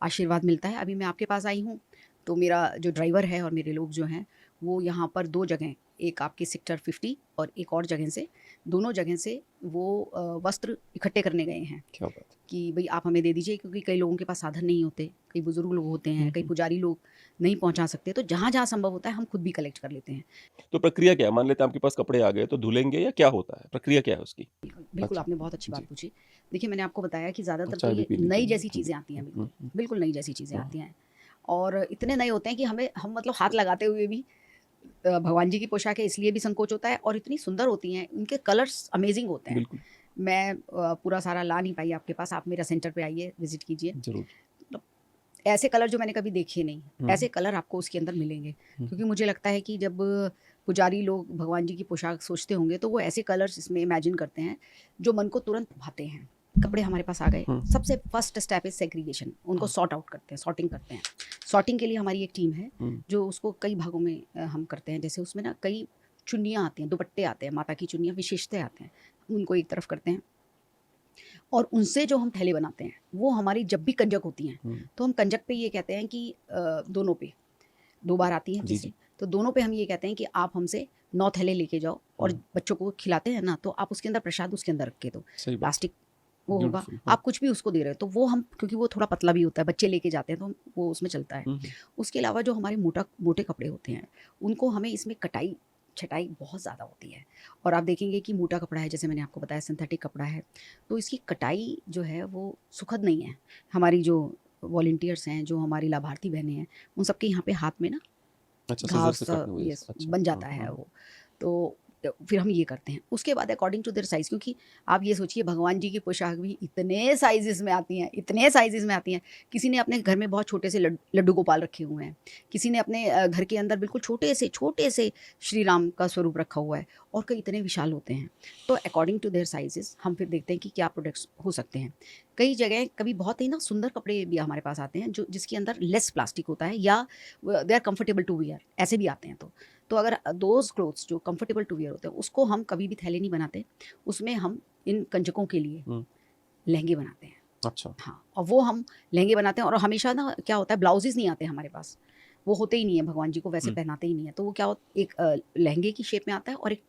आशीर्वाद मिलता है। अभी मैं आपके पास आई हूँ, तो मेरा जो ड्राइवर है और मेरे लोग जो हैं, वो यहाँ पर 2 जगह, एक आपके सेक्टर 50 और एक और जगह से, दोनों जगह से वो वस्त्र इकट्ठे करने गए हैं क्या बात है। कि भई आप हमें दे दीजिए, क्योंकि कई लोगों के पास साधन नहीं होते, कई बुज़ुर्ग लोग होते हैं, हुँ, कई हुँ। पुजारी लोग नहीं पहुँचा सकते, तो जहाँ-जहाँ संभव होता है हम खुद भी कलेक्ट कर लेते हैं। तो प्रक्रिया क्या है? मान लेते हैं आपके पास कपड़े आ गए तो धुलेंगे या क्या होता है? प्रक्रिया क्या है उसकी? बिल्कुल, अच्छा। आपने बहुत अच्छी बात जी। पूछी। देखिए, मैंने आपको बताया कि और ज़्यादातर तो चाय भी ये पी लीजिए। नई जैसी हुँ, चीज़ें आती हैं, हुँ, बिल्कुल, हुँ, बिल्कुल नई जैसी चीज़ें हाँ। आती हैं। और इतने नए होते हैं कि हम मतलब हाथ लगाते हुए भी भगवान जी की पोशाक है इसलिए भी संकोच होता है, और इतनी सुंदर होती हैं, उनके कलर्स अमेज़िंग होते हैं। बिल्कुल, मैं पूरा सारा ला नहीं पाई आपके पास, आप मेरा सेंटर पे आइए, विज़िट कीजिए। ज़रूर। मतलब ऐसे कलर जो मैंने कभी देखे नहीं, हुँ, ऐसे कलर आपको उसके अंदर मिलेंगे। हुँ, क्योंकि मुझे लगता है कि जब पुजारी लोग भगवान जी की पोशाक सोचते होंगे, तो वो ऐसे कलर्स इसमें इमेजिन करते हैं, जो मन को तुरंत भाते हैं। कपड़े हमारे पास आ गए, हुँ, सबसे फर्स्ट स्टेप इज़ सेग्रीगेशन, उनको सॉर्ट आउट करते हैं, सॉर्टिंग करते हैं। सॉर्टिंग के लिए हमारी एक टीम है, हुँ, जो उसको कई भागों में हम करते हैं। जैसे उसमें ना कई चुन्नियाँ आती हैं, दुपट्टे आते हैं, माता की चुन्नियाँ विशेषतः आते हैं, उनको एक तरफ करते हैं। और उनसे जो हम थैले बनाते हैं, वो हमारी जब भी कंजक होती हैं, हुँ। तो हम कंजक पे ये कहते हैं कि दोनों पे 2 बार आती हैं जी, जी। जैसे, तो दोनों पे हम ये कहते हैं कि आप हमसे 9 थैले लेके जाओ, और हुँ, बच्चों को खिलाते हैं ना, तो आप उसके अंदर प्रसाद उसके अंदर रख के दो। सही बात। प्लास्टिक वो होगा, ब्यूटीफुल हाँ। आप कुछ भी उसको दे रहे हो, तो वो हम, क्योंकि वो थोड़ा पतला भी होता है, बच्चे लेके जाते हैं, तो वो उसमें चलता है। हुँ, हुँ, उसके अलावा जो हमारे मोटे कपड़े होते हैं, उनको हमें इसमें कटाई छटाई बहुत ज़्यादा होती है। और आप देखेंगे कि मोटा कपड़ा है, जैसे मैंने आपको बताया सिंथेटिक कपड़ा है, तो इसकी कटाई जो है वो सुखद नहीं है। हमारी जो वॉलंटियर्स हैं, जो हमारी लाभार्थी बहनें हैं, उन सबके यहाँ पे हाथ में ना अच्छा सीज़र घाव से सा काटने की वज़ह यस से। अच्छा। बन हाँ, जाता है हाँ। वो। तो फिर हम ये करते हैं। उसके बाद अकॉर्डिंग टू देयर साइज़, क्योंकि आप ये सोचिए भगवान जी की पोशाक भी इतने साइज़ेज़ में आती हैं, इतने साइज़ेज़ में आती हैं। किसी ने अपने घर में बहुत छोटे से लड्डू गोपाल रखे हुए हैं। किसी ने अपने घर के अंदर बिल्कुल छोटे से श्री राम का स्वरूप रखा हुआ है, और कई इतने विशाल होते हैं। तो अकॉर्डिंग टू देयर साइज़ेज़ हम फिर देखते हैं कि क्या प्रोडक्ट्स हो सकते हैं। कई जगह कभी बहुत ही ना सुंदर कपड़े भी हमारे पास आते हैं, जो जिसके अंदर लेस प्लास्टिक होता है, या they are comfortable to wear, ऐसे भी आते हैं। तो अगर दोज़ क्लोथ्स जो कंफर्टेबल टू वियर होते हैं, उसको हम कभी भी थैले नहीं बनाते। उसमें हम इन कंजकों के लिए हुँ, लहंगे बनाते हैं। अच्छा। हाँ, और वो हम लहंगे बनाते हैं, और हमेशा ना क्या होता है, ब्लाउज़ेज़ नहीं आते हमारे पास। वो होते ही नहीं है, भगवान जी को वैसे हुँ, पहनाते ही नहीं है। तो वो क्या हो, एक लहंगे की शेप में आता है, और एक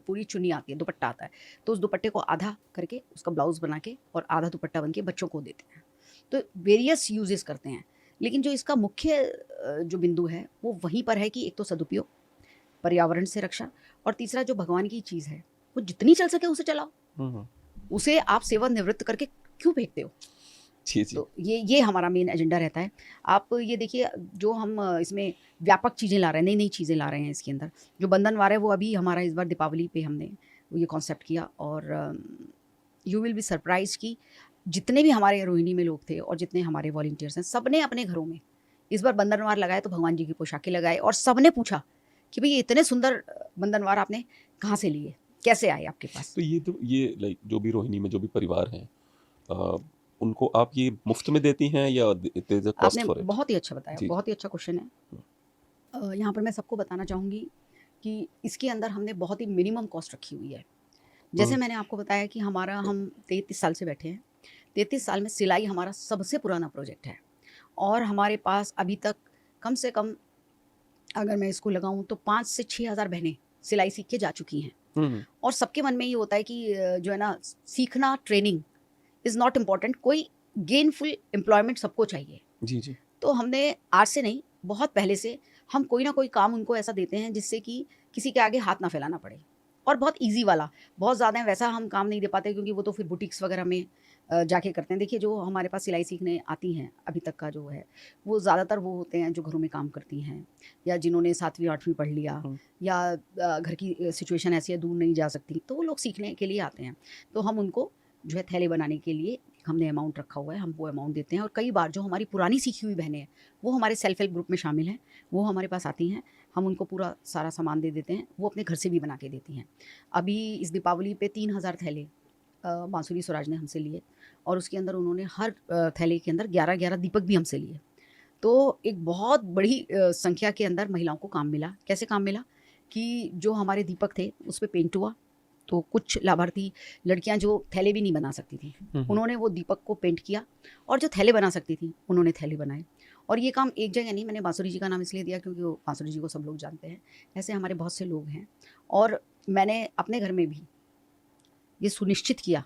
पूरी चुन्नी आती है, दुपट्टा आता है। तो उस दुपट्टे को आधा करके उसका ब्लाउज़ बना के, और आधा दुपट्टा बन के बच्चों को देते हैं। तो वेरियस यूज़ेज़ करते हैं। लेकिन जो इसका मुख्य जो बिंदु है, वो वहीं पर है कि एक तो सदुपयोग, पर्यावरण से रक्षा, और तीसरा जो भगवान की चीज़ है, वो जितनी चल सके उसे चलाओ। हुँ, हुँ। उसे आप सेवानिवृत्त करके क्यों फेंकते हो? जी, जी। तो ये हमारा मेन एजेंडा रहता है। आप ये देखिए, जो हम इसमें व्यापक चीज़ें ला रहे हैं, नई-नई चीज़ें ला रहे हैं इसके अंदर। जो बंधनवार है, वो अभी हमारा इस बार दीपावली पे हमने ये कॉन्सेप्ट किया, और यू विल बी सरप्राइज़्ड कि जितने भी हमारे रोहिणी में लोग थे, और जितने हमारे वॉलंटियर्स हैं, सबने अपने घरों में इस बार बंधनवार लगाए, तो भगवान जी की पोशाकें लगाए, और सबने पूछा कि भई ये इतने सुंदर बंधनवार आपने कहाँ से लिए? कैसे आए आपके पास? तो ये लाइक जो भी रोहिणी में जो भी परिवार हैं अ, उनको आप ये मुफ़्त में देती हैं या देयर इज़ अ कॉस्ट आपने फॉर इट? बहुत ही अच्छा बताया, जी, जी। बहुत ही अच्छा क्वेश्चन है। हुँ, यहाँ पर मैं सबको बताना चाहूँगी कि इसके अंदर हमने बहुत ही मिनिमम कॉस्ट रखी हुई है। जैसे हुँ, मैंने आपको बताया कि हम 33 साल से बैठे हैं। 33 साल में सिलाई हमारा सबसे पुराना प्रोजेक्ट है, और हमारे पास अभी तक कम से कम, अगर मैं इसको लगाऊँ, तो 5 से 6,000 बहनें सिलाई सीख के जा चुकी हैं। हुँ, हुँ। और सबके मन में ये होता है कि जो है ना, सीखना, ट्रेनिंग इज़ नॉट इम्पोर्टेंट, कोई गेनफुल एम्प्लॉयमेंट सबको चाहिए। जी, जी। तो हमने आज से नहीं, बहुत पहले से हम कोई ना कोई काम उनको ऐसा देते हैं, जिससे कि किसी के आगे हाथ ना फैलाना पड़े, और बहुत ईज़ी वाला। बहुत ज़्यादा वैसा हम काम नहीं दे पाते, क्योंकि वो तो फिर बुटीक्स वगैरह में जाके करते हैं। देखिए, जो हमारे पास सिलाई सीखने आती हैं अभी तक का जो है, वो ज़्यादातर वो होते हैं जो घरों में काम करती हैं, या जिन्होंने 7वीं 8वीं पढ़ लिया, हुँ, या घर की सिचुएशन ऐसी है, दूर नहीं जा सकती, तो वो लोग सीखने के लिए आते हैं। तो हम उनको जो है थैले बनाने के लिए हमने अमाउंट रखा हुआ है, हम वो अमाउंट देते हैं। और कई बार जो हमारी पुरानी सीखी हुई बहनें हैं, वो हमारे सेल्फ हेल्प ग्रुप में शामिल हैं, वो हमारे पास आती हैं, हम उनको पूरा सारा सामान दे देते हैं, वो अपने घर से भी बना के देती हैं। अभी इस दीपावली पे 3,000 थैले बांसुरी स्वराज ने हमसे लिए, और उसके अंदर उन्होंने हर थैले के अंदर 11-11 दीपक भी हमसे लिए। तो एक बहुत बड़ी संख्या के अंदर महिलाओं को काम मिला। कैसे काम मिला? कि जो हमारे दीपक थे, उस पे पेंट हुआ, तो कुछ लाभार्थी लड़कियां जो थैले भी नहीं बना सकती थी, हुँ, हुँ। उन्होंने वो दीपक को पेंट किया, और जो थैले बना सकती थी, उन्होंने थैले बनाए। और ये काम एक जगह नहीं, मैंने बांसुरी जी का नाम इसलिए दिया क्योंकि वो बांसुरी जी को सब लोग जानते हैं। ऐसे हमारे बहुत से लोग हैं, और मैंने अपने घर में भी ये सुनिश्चित किया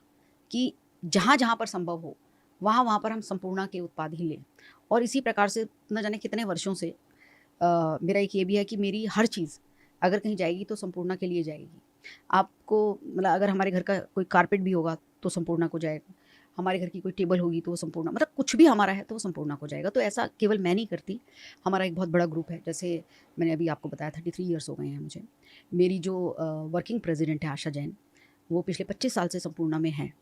कि जहाँ-जहाँ पर संभव हो, वहाँ-वहाँ पर हम संपूर्णा के उत्पाद ही लें। और इसी प्रकार से न जाने कितने वर्षों से मेरा एक ये भी है कि मेरी हर चीज़ अगर कहीं जाएगी, तो संपूर्णा के लिए जाएगी। आपको मतलब, अगर हमारे घर का कोई कारपेट भी होगा, तो संपूर्णा को जाएगा। हमारे घर की कोई टेबल होगी तो वो संपूर्णा, मतलब कुछ भी हमारा है तो वो संपूर्णा हो जाएगा। तो ऐसा केवल मैं नहीं करती, हमारा एक बहुत बड़ा ग्रुप है। जैसे मैंने अभी आपको बताया 33 ईयर्स हो गए हैं मुझे। मेरी जो वर्किंग प्रेसिडेंट है आशा जैन, वो पिछले 25 साल से संपूर्णा में हैं।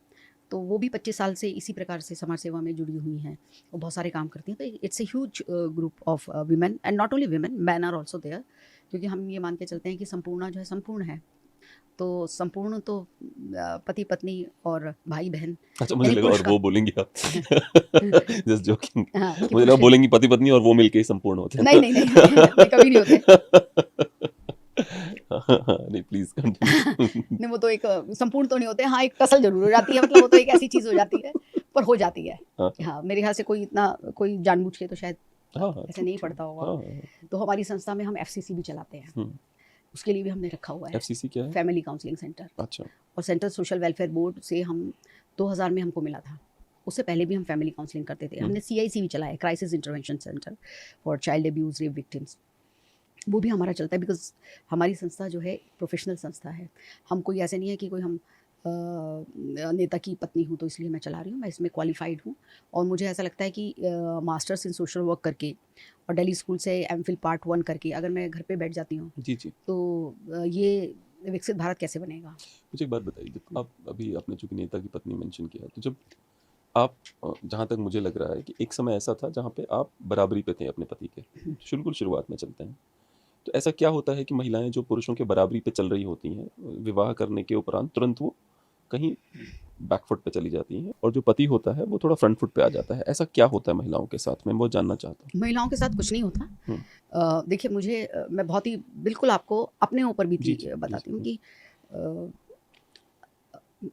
तो वो भी 25 साल से इसी प्रकार से समाज सेवा में जुड़ी हुई हैं, वो बहुत सारे काम करती हैं। तो it's a huge group of women, and not only women, man are also there, क्योंकि हम ये मान के चलते हैं कि संपूर्णा जो है संपूर्ण है। तो संपूर्ण तो पति पत्नी और भाई बहन, अच्छा, मुझे यानी लगा पुरुष और का। वो बोलेंगी आप जस्ट जोकिंग। हाँ, कि मुझे पुरुष लगा है। बोलेंगी पति पत्नी और वो मिलके ही संपूर्ण होते हैं। नहीं नहीं नहीं नहीं, कभी नहीं होते। नहीं, प्लीज कंटिन्यू। नहीं, वो तो एक संपूर्ण तो नहीं होते। हाँ, एक टसल जरूर हो जाती है, मतलब वो तो एक ऐसी चीज़ हो जाती है, पर हो जाती है। हाँ हाँ, मेरे ख्याल से कोई इतना कोई जानबूझ के तो शायद हाँ हाँ, ऐसे नहीं पढ़ता होगा। हाँ। तो हमारी संस्था में हम एफसीसी भी चलाते हैं, उसके लिए भी हमने रखा हुआ है एफसीसी क्या है? Family counselling centre. अच्छा, और सेंट्रल सोशल वेलफेयर बोर्ड से हम 2000 में हमको मिला था। उससे पहले भी हम फैमिली काउंसलिंग करते थे। हमने सीआईसी भी चलाया, crisis intervention centre for child abuse rape victims, वो भी हमारा चलता है। बिकॉज हमारी संस्था जो है प्रोफेशनल संस्था है। हम कोई ऐसे नहीं है कि कोई हम नेता की पत्नी हूँ तो इसलिए मैं चला रही हूँ। मैं इसमें क्वालिफाइड हूँ, और मुझे ऐसा लगता है कि मास्टर्स इन सोशल वर्क करके और दिल्ली स्कूल से एमफिल पार्ट 1 करके अगर मैं घर पे बैठ जाती हूँ जी जी। तो ये विकसित भारत कैसे बनेगा। मुझे एक बात बताइए, जब आप अभी आपने चूंकि नेता की पत्नी मेंशन किया, तो जब आप जहाँ तक मुझे लग रहा है कि एक समय ऐसा था जहाँ पे आप बराबरी पे थे अपने पति के, बिल्कुल शुरुआत में चलते हैं, तो ऐसा क्या होता है कि महिलाएं जो पुरुषों के बराबरी पे चल रही होती हैं, विवाह करने के उपरांत तुरंत वो कहीं बैकफुट पे चली जाती हैं, और जो पति होता है वो थोड़ा फ्रंट फुट पे आ जाता है। ऐसा क्या होता है महिलाओं के साथ में, मैं वो जानना चाहता हूँ। महिलाओं के साथ कुछ नहीं होता। हम्म, देखिए मुझे मैं बहुत ही बिल्कुल आपको अपने ऊपर जी बीती जी बताती हूँ जी, कि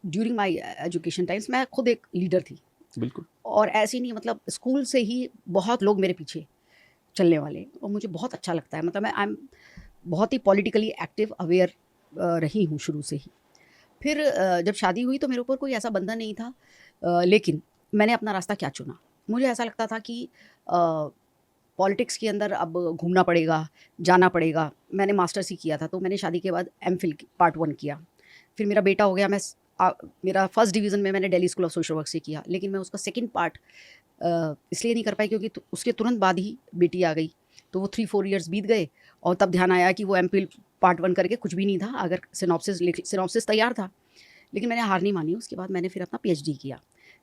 ड्यूरिंग माय एजुकेशन टाइम्स मैं खुद एक लीडर थी। बिल्कुल। और ऐसे नहीं, मतलब स्कूल से ही बहुत लोग मेरे पीछे चलने वाले, और मुझे बहुत अच्छा लगता है। मतलब मैं आई एम बहुत ही पॉलिटिकली एक्टिव अवेयर रही हूँ शुरू से ही। फिर जब शादी हुई तो मेरे ऊपर कोई ऐसा बंधन नहीं था, लेकिन मैंने अपना रास्ता क्या चुना। मुझे ऐसा लगता था कि पॉलिटिक्स के अंदर अब घूमना पड़ेगा, जाना पड़ेगा। मैंने मास्टर्स ही किया था, तो मैंने शादी के बाद एमफिल पार्ट 1 किया। फिर मेरा बेटा हो गया, मेरा फर्स्ट डिवीज़न में मैंने Delhi school of social work से किया, लेकिन मैं उसका सेकंड पार्ट इसलिए नहीं कर पाई क्योंकि उसके तुरंत बाद ही बेटी आ गई। तो वो 3-4 इयर्स बीत गए, और तब ध्यान आया कि वो एमफिल पार्ट 1 करके कुछ भी नहीं था, अगर सिनॉप्सिस तैयार था। लेकिन मैंने हार नहीं मानी। उसके बाद मैंने फिर अपना पीएचडी किया।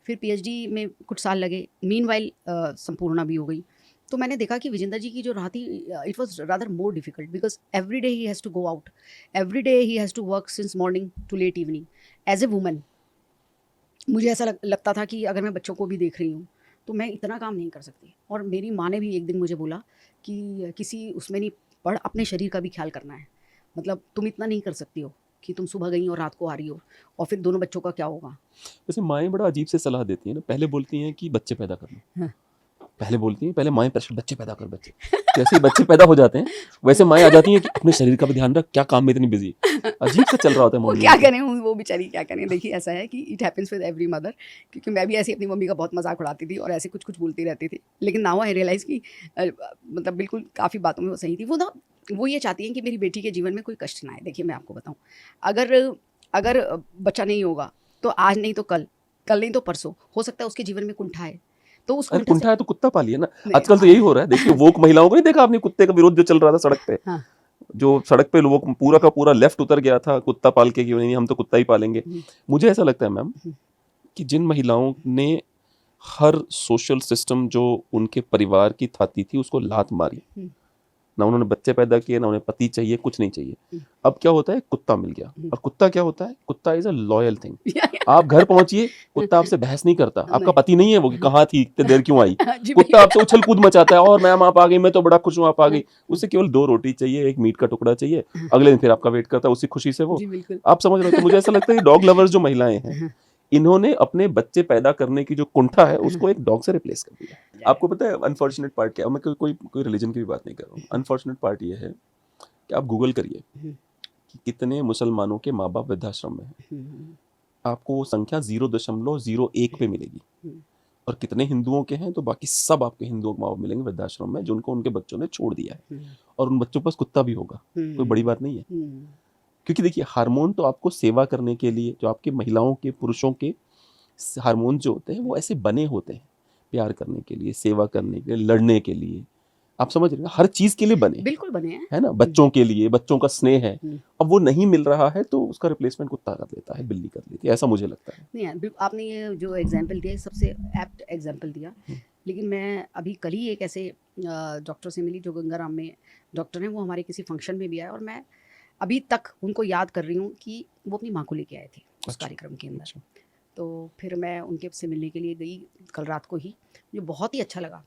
फिर पीएचडी में कुछ साल लगे, मीनवाइल संपूर्णा भी हो गई। तो मैंने देखा कि विजेंद्र जी की जो राह थी, it was rather more difficult, because every day he has to go out, every day he has to work since morning to late evening as a woman. मुझे ऐसा लगता था कि अगर मैं बच्चों को भी देख रही हूँ तो मैं इतना काम नहीं कर सकती। और मेरी माँ ने भी एक दिन मुझे बोला कि किसी उसमें नहीं पढ़, अपने शरीर का भी ख्याल करना है। मतलब तुम इतना नहीं कर सकती हो कि तुम सुबह गई और रात को आ रही हो, और फिर दोनों बच्चों का क्या होगा। वैसे माएँ बड़ा अजीब से सलाह देती हैं ना, पहले बोलती हैं कि बच्चे पैदा कर लो, हाँ। पहले बोलती हैं, पहले माएँ प्रेशर, बच्चे पैदा कर बच्चे। जैसे ही बच्चे पैदा हो जाते हैं वैसे माएँ आ जाती हैं कि अपने शरीर का भी ध्यान रख, क्या काम में इतनी बिजी। अजीब सा चल रहा होता है वो मम्मियों क्या का। करें, वो बेचारी क्या करें। देखिए ऐसा है कि it happens with every mother, क्योंकि मैं भी ऐसे अपनी मम्मी का बहुत मजाक उड़ाती थी और ऐसे कुछ कुछ बोलती रहती थी। लेकिन नाउ आई रियलाइज़ कि मतलब बिल्कुल काफ़ी बातों में वो सही थी। वो ये चाहती हैं कि मेरी बेटी के जीवन में कोई कष्ट ना आए। देखिए मैं आपको बताऊँ, अगर अगर बच्चा नहीं होगा तो आज नहीं तो कल, कल नहीं तो परसों हो सकता है उसके जीवन में कुंठा है। तो उस अरे कुंठे से कुंठा है तो कुत्ता पालिए ना। नहीं, आजकल तो यही हो रहा है, देखिए वोक महिलाओं को नहीं देखा आपने, कुत्ते का विरोध जो चल रहा था सड़क पे, हाँ, जो सड़क पे लोग पूरा का पूरा लेफ्ट उतर गया था कुत्ता पाल के, कि नहीं हम तो कुत्ता ही पालेंगे। मुझे ऐसा लगता है मैम कि जिन महिलाओं ने हर सोशल सिस्टम जो उनके परिवार की थाती थी उसको लात मारी, ना उन्होंने बच्चे पैदा किए, ना उन्हें पति चाहिए, कुछ नहीं चाहिए, अब क्या होता है, कुत्ता मिल गया। और कुत्ता क्या होता है, कुत्ता इज अ लॉयल थिंग। आप घर पहुंचिए, कुत्ता आपसे बहस नहीं करता, आपका नहीं। पति नहीं है वो कि कहाँ थी इतने देर क्यों आई। जी कुत्ता आपसे उछल कूद मचाता है, और मैम आप आ गई, मैं तो बड़ा खुश हूँ आप आ गई। उसे केवल 2 रोटी चाहिए, एक मीट का टुकड़ा चाहिए, अगले दिन फिर आपका वेट करता है उसी खुशी से वो। जी बिल्कुल। आप समझ रहे हो। तो मुझे ऐसा लगता है कि डॉग लवर्स जो महिलाएं हैं, इन्होंने अपने बच्चे पैदा करने की जो कुंठा है उसको एक डॉग से रिप्लेस कर दिया। आपको पता है अनफॉर्चुनेट पार्ट क्या है, मैं कोई रिलीजन की भी बात नहीं कर रहा हूँ, अनफॉर्चुनेट पार्ट ये है कि आप गूगल करिए कि कितने मुसलमानों के माँ बाप वृद्धाश्रम में हैं, आपको वो संख्या 0.01 पे मिलेगी। और कितने हिंदुओं के हैं, तो बाकी सब आपके हिंदुओं के माँ बाप मिलेंगे वृद्धाश्रम में जिनको उनके बच्चों ने छोड़ दिया है, और उन बच्चों के पास कुत्ता भी होगा, कोई बड़ी बात नहीं है। क्योंकि देखिए हार्मोन तो आपको सेवा करने के लिए, जो आपके महिलाओं के पुरुषों के हार्मोन जो होते हैं वो ऐसे बने होते हैं प्यार करने के लिए, सेवा करने के लिए, लड़ने के लिए, आप समझ रहे हैं, हर चीज के लिए बने हैं, बिल्कुल बने हैं। है ना, बच्चों के लिए, बच्चों का स्नेह है। हुँ। अब वो नहीं मिल रहा है तो उसका रिप्लेसमेंट कुत्ता कर लेता है, बिल्ली कर लेती है, ऐसा मुझे लगता है। नहीं यार, आपने ये जो एग्जाम्पल दिया, सबसे एप्ट एग्जाम्पल दिया। लेकिन मैं अभी कल ही एक ऐसे डॉक्टर से मिली जो गंगाराम में डॉक्टर हैं। वो हमारे किसी फंक्शन में भी आए और मैं अभी तक उनको याद कर रही हूँ कि वो अपनी माँ को लेके आए थे उस अच्छा, कार्यक्रम के अंदर। अच्छा। तो फिर मैं उनके से मिलने के लिए गई कल रात को ही। मुझे बहुत ही अच्छा लगा।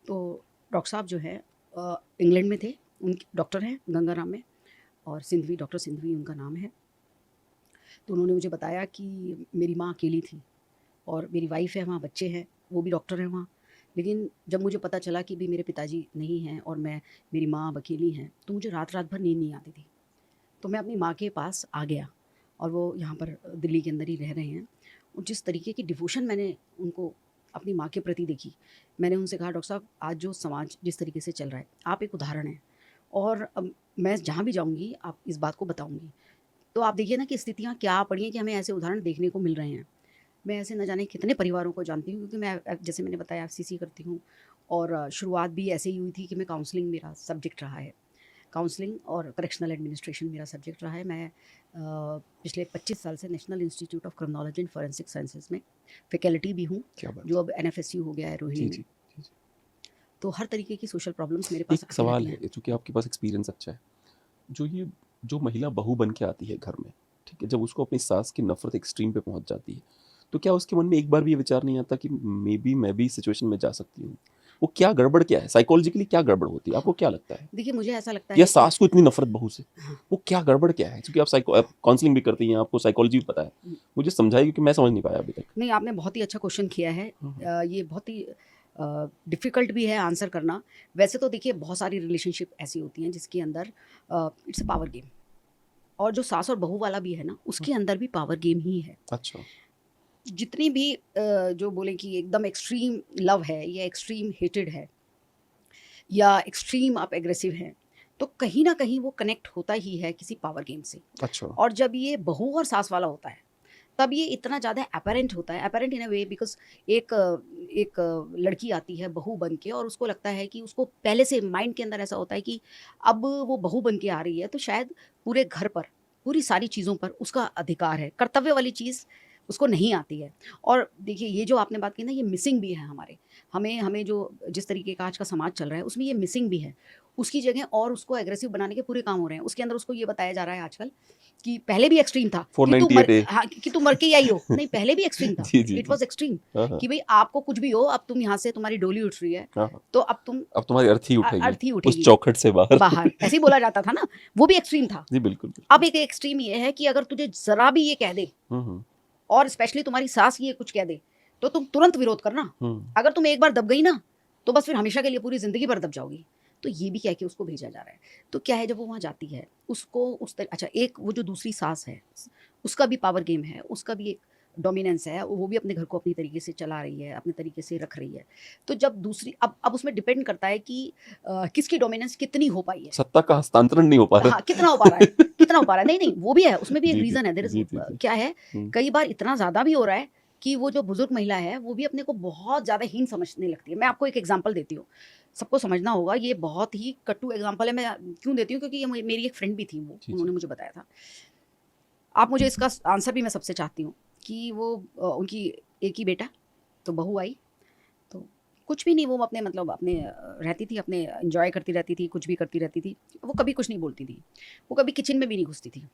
तो डॉक्टर साहब जो है इंग्लैंड में थे, उनके डॉक्टर हैं गंगाराम में, और सिंधवी, डॉक्टर सिंधवी उनका नाम है। तो उन्होंने मुझे बताया कि मेरी माँ अकेली थी और मेरी वाइफ है वहाँ, बच्चे हैं, वो भी डॉक्टर हैं वहाँ। लेकिन जब मुझे पता चला कि भी मेरे पिताजी नहीं हैं और मेरी माँ अब अकेली हैं, तो मुझे रात रात भर नींद नहीं आती थी। तो मैं अपनी माँ के पास आ गया और वो यहाँ पर दिल्ली के अंदर ही रह रहे हैं। और जिस तरीके की डिवोशन मैंने उनको अपनी माँ के प्रति देखी, मैंने उनसे कहा, डॉक्टर साहब, आज जो समाज जिस तरीके से चल रहा है, आप एक उदाहरण हैं और अब मैं जहाँ भी जाऊँगी आप इस बात को बताऊँगी। तो आप देखिए ना कि स्थितियाँ क्या पड़ी हैं कि हमें ऐसे उदाहरण देखने को मिल रहे हैं। मैं ऐसे न जाने कितने परिवारों को जानती हूँ, क्योंकि मैं जैसे मैंने बताया एफसीसी करती हूँ और शुरुआत भी ऐसे ही हुई थी कि मैं काउंसलिंग, मेरा सब्जेक्ट रहा है। काउंसलिंग और करेक्शनल एडमिनिस्ट्रेशन मेरा सब्जेक्ट रहा है। मैं पिछले 25 साल से national institute of criminology and forensic sciences में फैकल्टी भी हूँ, क्या बात जो अब एनएफएसयू हो गया है रोहिणी जी, में। जी, जी, जी। तो हर तरीके की सोशल प्रॉब्लम्स मेरे पास एक आती सवाल रहती है, हैं। चूँकि आपके पास एक्सपीरियंस अच्छा है, जो महिला बहू बन के आती है घर में, ठीक है? जब उसको अपनी सास की नफ़रत एक्सट्रीम पे पहुँच जाती है, तो क्या उसके मन में एक बार भी ये विचार नहीं आता कि मेबी मैं भी इस सिचुएशन में जा सकती हूँ? वो क्या गड़बड़ क्या है? साइकोलॉजिकली क्या गड़बड़ होती है? आपको हाँ, क्या लगता है? देखिए मुझे ऐसा लगता या है कि सास को इतनी नफ़रत बहू से, हाँ, वो क्या गड़बड़ क्या है? चूँकि आप काउंसलिंग भी करती हैं, आपको साइकोलॉजी भी पता है। मुझे समझाइए क्योंकि मैं समझ नहीं पाया अभी तक। नहीं, आपने बहुत ही अच्छा क्वेश्चन किया है। हुँ, हुँ। ये बहुत ही डिफ़िकल्ट भी है आंसर करना। वैसे तो देखिए बहुत सारी रिलेशनशिप ऐसी होती हैं जिसके अंदर इट्स अ पावर गेम, और जो सास और बहू वाला भी है ना, हुँ, उसके अंदर भी पावर गेम ही है। अच्छा। जितनी भी जो बोलें कि एकदम एक्सट्रीम लव है या एक्सट्रीम हेटेड है या एक्सट्रीम आप एग्रेसिव हैं, तो कहीं न कहीं वो कनेक्ट होता ही है किसी पावर गेम से। अच्छा। और जब ये बहू और सास वाला होता है, तब ये इतना ज़्यादा अपैरेंट होता है, apparent in a way, because एक लड़की आती है बहू बन के और उसको लगता है कि उसको पहले से माइंड के अंदर ऐसा होता है कि अब वो बहू बन के आ रही है, तो शायद पूरे घर पर, पूरी सारी चीज़ों पर उसका अधिकार है। कर्तव्य वाली चीज़ उसको नहीं आती है। और देखिए ये जो आपने बात की ना, ये मिसिंग भी है हमारे। हमें हमें जो जिस तरीके का आज का समाज चल रहा है, उसमें ये मिसिंग भी है। उसकी जगह और उसको एग्रेसिव बनाने के पूरे काम हो रहे हैं। उसके अंदर उसको ये बताया जा रहा है आजकल कि पहले भी एक्सट्रीम था कि तू मर 498 ए। हाँ, कि तू मर के ही आई हो। नहीं, पहले भी एक्सट्रीम था। जी, जी, इट जी। वाज़ एक्सट्रीम हाँ, हाँ। कि भई आपको कुछ भी हो, अब तुम यहाँ से, तुम्हारी डोली उठ रही है, हाँ, हाँ। तो अब तुम अब तुम्हारी अर्थी उठेगी, अर्थी उस उठेगी चौखट से बाहर। बाहर। ऐसे ही बोला जाता था ना, वो भी एक्सट्रीम था। जी, बिल्कुल, अब बिल्कुल। एक एक्सट्रीम ये है कि अगर तुझे ज़रा भी ये कह दे, हुँ, हुँ। और स्पेशली तुम्हारी सास ये कुछ कह दे, तो तुम तुरंत विरोध करना। हुँ। अगर तुम एक बार दब गई ना, तो बस फिर हमेशा के लिए पूरी ज़िंदगी भर दब जाओगी। तो ये भी कह के उसको भेजा जा रहा है। तो क्या है, जब वो वहाँ जाती है, उसको उस तर अच्छा, एक वो जो दूसरी सास है, उसका भी पावर गेम है, उसका भी एक डोमिनेंस है, वो भी अपने घर को अपनी तरीके से चला रही है, अपने तरीके से रख रही है। तो जब दूसरी, अब उसमें डिपेंड करता है कि किसकी डोमिनेंस कितनी हो पाई है। सत्ता का हस्तांतरण नहीं हो पा हाँ, रहा। कितना हो पा रहा है, कितना हो पा रहा है। नहीं, नहीं, वो भी है, उसमें भी एक जी, जी। रीज़न है। देयर इज़ जी, जी, जी। क्या है, हुँ। कई बार इतना ज़्यादा भी हो रहा है कि वो जो बुज़ुर्ग महिला है, वो भी अपने को बहुत ज़्यादा हीन समझने लगती है। मैं आपको एक एग्ज़ाम्पल देती हूँ, सबको समझना होगा, ये बहुत ही कटु एग्ज़ाम्पल है। मैं क्यों देती हूँ, क्योंकि ये मेरी एक फ्रेंड भी थी वो, जी, जी। उन्होंने मुझे बताया था। आप मुझे इसका आंसर भी मैं सबसे चाहती हूँ कि वो उनकी एक ही बेटा, तो बहू आई, तो कुछ भी नहीं, वो अपने मतलब अपने रहती थी, अपने एन्जॉय करती रहती थी, कुछ भी करती रहती थी। वो कभी कुछ नहीं बोलती थी, वो कभी किचन में भी नहीं घुसती थी।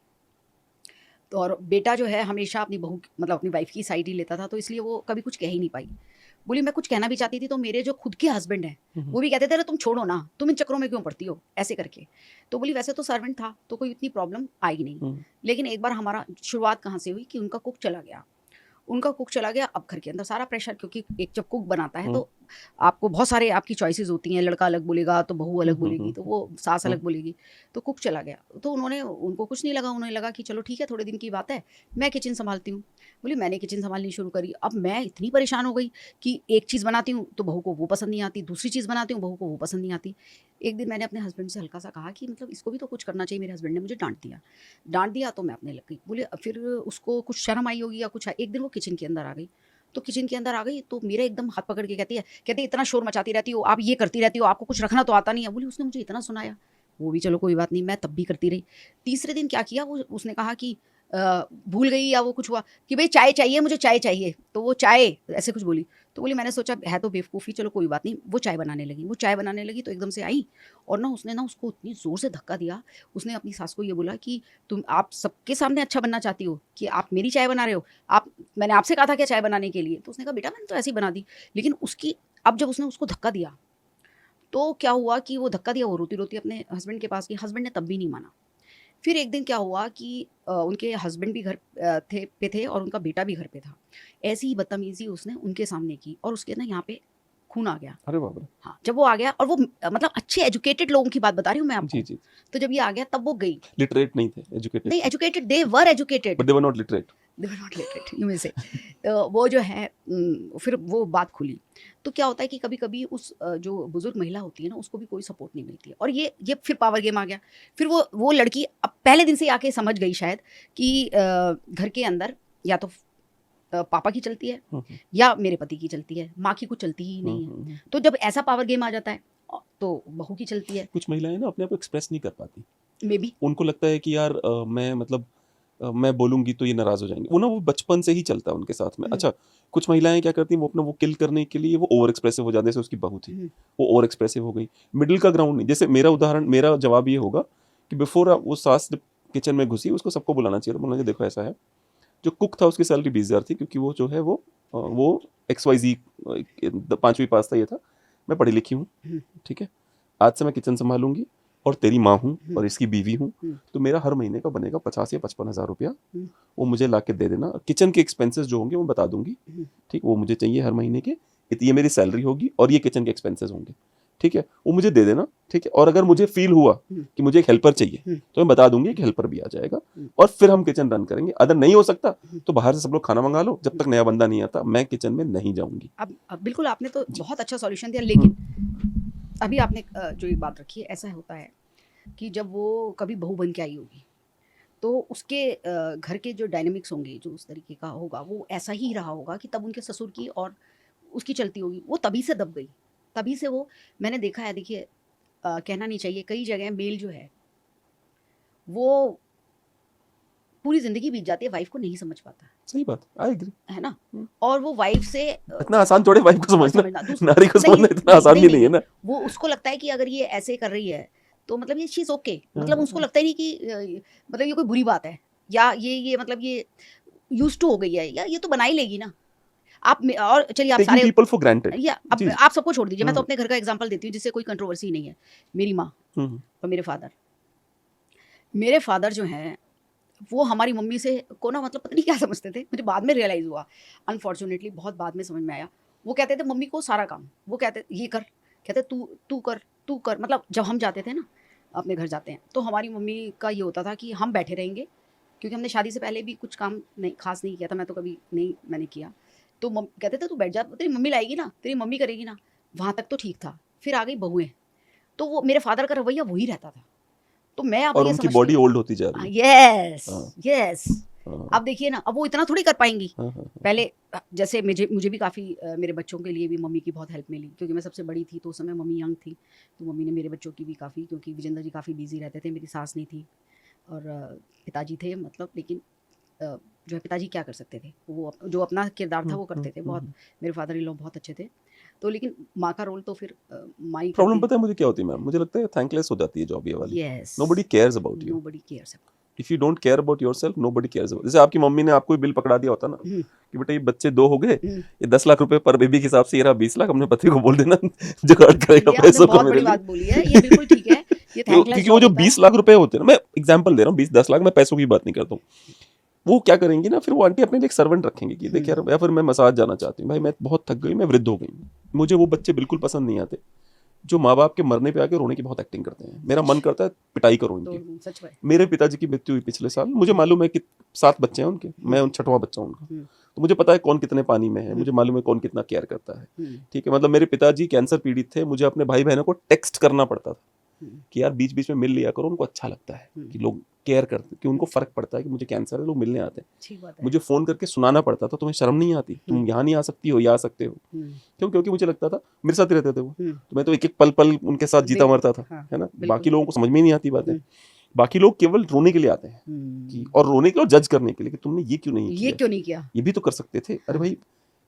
तो और बेटा जो है हमेशा अपनी बहू मतलब अपनी वाइफ़ की साइड ही लेता था, तो इसलिए वो कभी कुछ कह ही नहीं पाई। बोली मैं कुछ कहना भी चाहती थी तो मेरे जो खुद के हस्बैंड हैं, हुँ, हुँ। वो भी कहते थे, अरे तुम छोड़ो ना, तुम इन चक्करों में क्यों पड़ती हो? ऐसे करके। तो बोली वैसे तो सर्वेंट था, तो कोई इतनी प्रॉब्लम आई नहीं। हुँ। लेकिन एक बार हमारा शुरुआत कहाँ से हुई कि उनका कुक चला गया। उनका कुक चला गया, अब घर के अंदर सारा प्रेशर, क्योंकि एक जब कुक बनाता है हुँ। तो आपको बहुत सारे आपकी चॉइसेस होती हैं, लड़का अलग बोलेगा तो बहू हुँ, अलग हुँ, बोलेगी, हुँ, तो वो सास हुँ। अलग बोलेगी। तो कुक चला गया, तो उनको कुछ नहीं लगा, उन्हें लगा कि चलो ठीक है, थोड़े दिन की बात है, मैं किचन संभालती हूँ। बोली मैंने किचन संभालनी शुरू करी। अब मैं इतनी परेशान हो गई कि एक चीज़ बनाती हूँ तो बहू को वो पसंद नहीं आती, दूसरी चीज़ बनाती हूँ बहू को वो पसंद नहीं आती। एक दिन मैंने अपने हस्बैंड से हल्का सा कहा कि मतलब इसको भी तो कुछ करना चाहिए। मेरे हस्बैंड ने मुझे डांट दिया तो मैं अपने लग गई। बोले फिर उसको कुछ शर्म आई होगी या कुछ, एक दिन वो किचन के अंदर आ गई, तो किचन के अंदर आ गई, तो मेरा एकदम हाथ पकड़ के कहती है इतना शोर मचाती रहती हो, आप ये करती रहती हो, आपको कुछ रखना तो आता नहीं है। बोली उसने मुझे इतना सुनाया, वो भी चलो कोई बात नहीं, मैं तब भी करती रही। तीसरे दिन क्या किया, वो उसने कहा कि भूल गई या वो कुछ हुआ कि भाई चाय चाहिए, मुझे चाय चाहिए, तो वो चाय ऐसे कुछ बोली। तो बोली मैंने सोचा है तो बेवकूफ़ी, चलो कोई बात नहीं। वो चाय बनाने लगी, वो चाय बनाने लगी तो एकदम से आई और ना उसने ना उसको इतनी ज़ोर से धक्का दिया। उसने अपनी सास को ये बोला कि तुम आप सबके सामने अच्छा बनना चाहती हो कि आप मेरी चाय बना रहे हो, आप मैंने आपसे कहा था क्या चाय बनाने के लिए? तो उसने कहा बेटा मैंने तो ऐसे ही बना दी। लेकिन उसकी अब जब उसने उसको धक्का दिया, तो क्या हुआ कि वो धक्का दिया, वो रोती-रोती अपने हस्बैंड के पास गई, हस्बैंड ने तब भी नहीं माना। फिर एक दिन क्या हुआ कि उनके हस्बैंड भी घर थे और उनका बेटा भी घर पे था। ऐसी ही बदतमीज़ी उसने उनके सामने की और उसके ना यहाँ पे खून आ गया। अरे बाप रे। हाँ, जब वो आ गया और वो मतलब अच्छे एजुकेटेड लोगों की बात बता रही हूँ मैं जी आपको। जी। तो जब ये आ गया तब वो गई। लिटरेट नहीं थे, एजुकेटेड नहीं थे, educated, they were educated, but they were not literate. They were not literate, you may से। तो वो जो है फिर वो बात खुली। तो क्या होता है कि कभी-कभी उस जो बुज़ुर्ग महिला होती है ना, उसको भी कोई सपोर्ट नहीं मिलती है और ये फिर पावर गेम आ गया। फिर वो लड़की अब पहले दिन से ही आके समझ गई शायद कि घर के अंदर या तो पापा की चलती है या मेरे पति की चलती है, माँ की कुछ चलती ही नहीं है। तो जब ऐसा पावर गेम आ जाता है तो बहू की चलती है, कुछ महिलाएं ना अपने आप को एक्सप्रेस नहीं कर पाती, मेबी। उनको लगता है कि यार मैं मतलब मैं बोलूंगी तो ये नाराज हो जाएंगे, वो बचपन से ही चलता है उनके साथ में। अच्छा, कुछ महिलाएं क्या करती हैं, वो अपना वो किल करने के लिए वो ओवर एक्सप्रेसिव हो जाते हैं। जैसे उसकी बहू थी, वो ओवर एक्सप्रेसिव हो गई, मिडिल का ग्राउंड नहीं। जैसे मेरा जवाब ये होगा कि बिफोर वो सास किचन में घुसी, उसको सबको बुलाना चाहिए, बोलना चाहिए देखो ऐसा है। जो कुक था उसकी सैलरी 20,000 थी, क्योंकि वो जो है वो XYZ 5वीं पास था, ये था, मैं पढ़ी लिखी हूँ, ठीक है, आज से मैं किचन संभालूंगी और तेरी माँ हूँ और इसकी बीवी हूँ, तो मेरा हर महीने का बनेगा 50 या 55 हज़ार रुपया, वो मुझे ला के दे देना। किचन के एक्सपेंसेस जो होंगे वो बता दूंगी, ठीक, वो मुझे चाहिए हर महीने के, ये मेरी सैलरी होगी और ये किचन के एक्सपेंसेस होंगे, ठीक है, वो मुझे दे देना, ठीक है। और अगर मुझे फील हुआ कि मुझे एक हेल्पर चाहिए तो मैं बता दूंगी कि हेल्पर भी आ जाएगा और फिर हम किचन रन करेंगे। अगर नहीं हो सकता तो बाहर से सब लोग खाना मंगा लो, जब तक नया बंदा नहीं आता मैं किचन में नहीं जाऊंगी। अब बिल्कुल आपने तो बहुत अच्छा सॉल्यूशन दिया, लेकिन अभी आपने जो एक बात रखी है, ऐसा होता है कि जब वो कभी बहू बन के आई होगी तो उसके घर के जो डायनामिक्स होंगे, जो उस तरीके का होगा, वो ऐसा ही रहा होगा कि तब उनके ससुर की और उसकी चलती होगी, वो तभी से दब गई, तभी से वो मैंने देखा है। देखिए कहना नहीं चाहिए, कई जगह मेल जो है वो पूरी ज़िंदगी बीत जाती है, वाइफ़ को नहीं समझ पाता, सही बात, आई एग्री, है ना? और वो वाइफ़ से इतना आसान थोड़े वाइफ को समझना, समझना नारी को नहीं, समझना इतना नहीं, आसान नहीं, भी नहीं, नहीं है नहीं, ना। वो उसको लगता है कि अगर ये ऐसे कर रही है, तो मतलब ये शी इज़ ओके, मतलब उसको लगता ही नहीं कि मतलब ये कोई बुरी बात है या ये मतलब ये यूज़्ड टू हो गई है या ये तो बना ही लेगी ना। आप में और चलिए आप टेकिंग सारे पीपल फॉर ग्रांटेड। या अब जी। आप सबको छोड़ दीजिए, मैं तो अपने घर का एग्ज़ाम्पल देती हूँ जिससे कोई कंट्रोवर्सी नहीं है। मेरी माँ और मेरे फ़ादर। मेरे फ़ादर जो हैं वो हमारी मम्मी से को ना मतलब पता नहीं क्या समझते थे, मुझे बाद में रियलाइज़ हुआ, अनफॉर्च्यूनेटली बहुत बाद में समझ में आया। वो कहते थे मम्मी को सारा काम, वो कहते ये कर, कहते तू कर, मतलब जब हम जाते थे ना, अपने घर जाते हैं, तो हमारी मम्मी का ये होता था कि हम बैठे रहेंगे, क्योंकि हमने शादी से पहले भी कुछ काम नहीं ख़ास नहीं किया था, मैं तो कभी नहीं मैंने किया। तो कहते थे तू बैठ जा, तेरी मम्मी लाएगी ना, तेरी मम्मी करेगी ना, वहाँ तक तो ठीक था। फिर आ गई बहुएँ, तो वो मेरे फ़ादर का रवैया वही रहता था। तो मैं अब और ये उनकी समझती बॉडी हूँ, ओल्ड होती जा रही है। यस, हाँ, यस। हाँ, अब देखिए ना, अब वो इतना थोड़ी कर पाएँगी। हाँ, हाँ, पहले जैसे मुझे भी काफ़ी मेरे बच्चों के लिए भी मम्मी की बहुत हेल्प मिली, क्योंकि मैं सबसे बड़ी थी, तो उस समय मम्मी यंग थी, तो मम्मी ने मेरे बच्चों की भी काफ़ी, क्योंकि विजेंद्र जी काफ़ी बिज़ी रहते थे, मेरी सास नहीं थी और पिताजी थे मतलब, लेकिन जो है पिताजी क्या कर सकते थे, वो जो अपना किरदार था वो करते थे बहुत। मेरे फादर इन लॉ बहुत अच्छे थे, तो लेकिन माँ का रोल तो फिर माँ ही प्रॉब्लम करती। पता है मुझे क्या होती है मैम, मुझे लगता है थैंकलेस हो जाती है जॉब ये वाली। Yes, nobody cares about you. Nobody cares about. If you don't care about yourself, nobody cares about. जैसे आपकी मम्मी ने आपको ही बिल पकड़ा दिया होता ना कि बेटा ये बच्चे 2 हो गए, ये 10 लाख रुपए पर बेबी के हिसाब से, ये रहा 20 लाख, अपने पति को बोल देना जुगाड़ करेगा ये आपने पैसों का बहुत मेरे बड़ी लिए। बात बोली है, ये बिल्कुल ठीक है, ये थैंकलेस क्योंकि वो जॉब जो होता है। 20 लाख रुपए होते हैं ना, मैं एग्जांपल दे रहा हूँ, 20-10 लाख, मैं पैसों की बात नहीं करता हूँ, वो क्या करेंगी ना, फिर वो आंटी अपने लिए एक सर्वेंट रखेंगी कि देखिए यार, या फिर मैं मसाज जाना चाहती हूँ, भाई मैं बहुत थक गई, मैं वृद्ध हो गई, मुझे वो बच्चे बिल्कुल पसंद नहीं आते जो माँ बाप के मरने पे आके रोने की बहुत एक्टिंग करते हैं। मेरा मन करता है पिटाई करूँ तो इनकी। सच में मेरे पिताजी की मृत्यु हुई पिछले साल, मुझे मालूम है कि 7 बच्चे हैं उनके, मैं 6वां बच्चा हूँ उनका, तो मुझे पता है कौन कितने पानी में है, मुझे मालूम है कौन कितना केयर करता है, ठीक है। मतलब मेरे पिताजी कैंसर पीड़ित थे, मुझे अपने भाई बहनों को टेक्स्ट करना पड़ता था कि यार बीच बीच में मिल लिया करो, उनको अच्छा लगता है कि लोग केयर करते, कि उनको फर्क पड़ता है कि मुझे कैंसर है, लोग मिलने आते हैं। ठीक बात है। मुझे फ़ोन करके सुनाना पड़ता था, तुम्हें शर्म नहीं आती, तुम यहाँ नहीं आ सकती हो, या आ सकते हो। क्यों? क्योंकि मुझे लगता था मेरे साथ ही रहते थे वो, तो मैं तो एक एक पल पल उनके साथ जीता मरता था, हाँ, है ना। बिल्कुल। बाकी लोगों को समझ में ही नहीं आती बातें। बाकी लोग केवल रोने के लिए आते हैं कि, और रोने के लिए, जज करने के लिए कि तुमने ये क्यों नहीं ये किया, क्यों नहीं किया? ये भी तो कर सकते थे। अरे हाँ। भाई,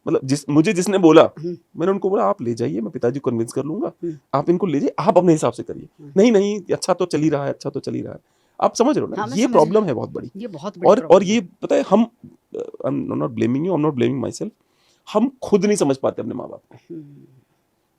मतलब मुझे जिसने बोला, हम्म, मैंने उनको बोला आप ले जाइए, मैं पिताजी को कन्विंस कर लूंगा, हम्म, आप इनको ले जाइए, आप अपने हिसाब से करिए। नहीं नहीं, अच्छा तो चल ही रहा है, अच्छा तो चल ही रहा है। आप समझ रहे हो ना, हाँ, मैं ये समझ प्रॉब्लम है बहुत बड़ी। ये बहुत बड़ी और प्रॉब्लम है। ये पता है, हम, I am not blaming you, I am not blaming my self, हम खुद नहीं समझ पाते अपने माँ बाप को, हम्म,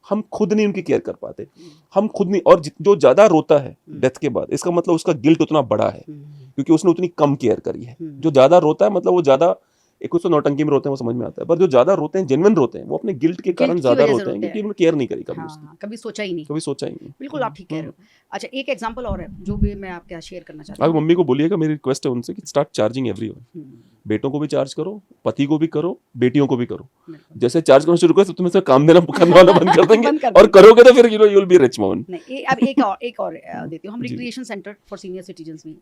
हम खुद नहीं उनकी केयर कर पाते, हम्म, हम खुद नहीं। और जो ज्यादा रोता है हम्म, डेथ के बाद, इसका मतलब उसका गिल्ट उतना बड़ा है, हम्म, क्योंकि उसने उतनी कम केयर करी है। हम्म। जो ज्यादा रोता है, मतलब वो ज्यादा, एक कुछ तो नौटंकी में रोते हैं, वो समझ में आता है, पर जो ज्यादा रोते हैं, जेन्युइन रोते हैं, वो अपने गिल्ट के कारण गिल्ट की ज्यादा वजह से रोते हैं, रोते क्योंकि हैं। उन्होंने केयर नहीं करी कभी उसकी, हाँ, कभी सोचा ही नहीं। कभी सोचा ही नहीं। बिल्कुल, आप ठीक कह रहे हो। अच्छा, एक एग्जांपल और है जो भी मैं आपके साथ शेयर करना चाहती आप हूँ। मम्मी को बोलिएगा, मेरी रिक्वेस्ट है उनसे कि स्टार्ट चार्जिंग एवरीवन। हम्म, बेटों को भी चार्ज करो, पति को भी करो, बेटियों को भी करो। बिल्कुल। जैसे चार्ज करना शुरू करो तो तुम्हें से काम देना करने वाला बंद कर देंगे, बंद कर और देंगे। करोगे तो फिर you will be rich Mohan. नहीं, अब एक और देती हूँ। हम जी। Recreation center for senior citizens भी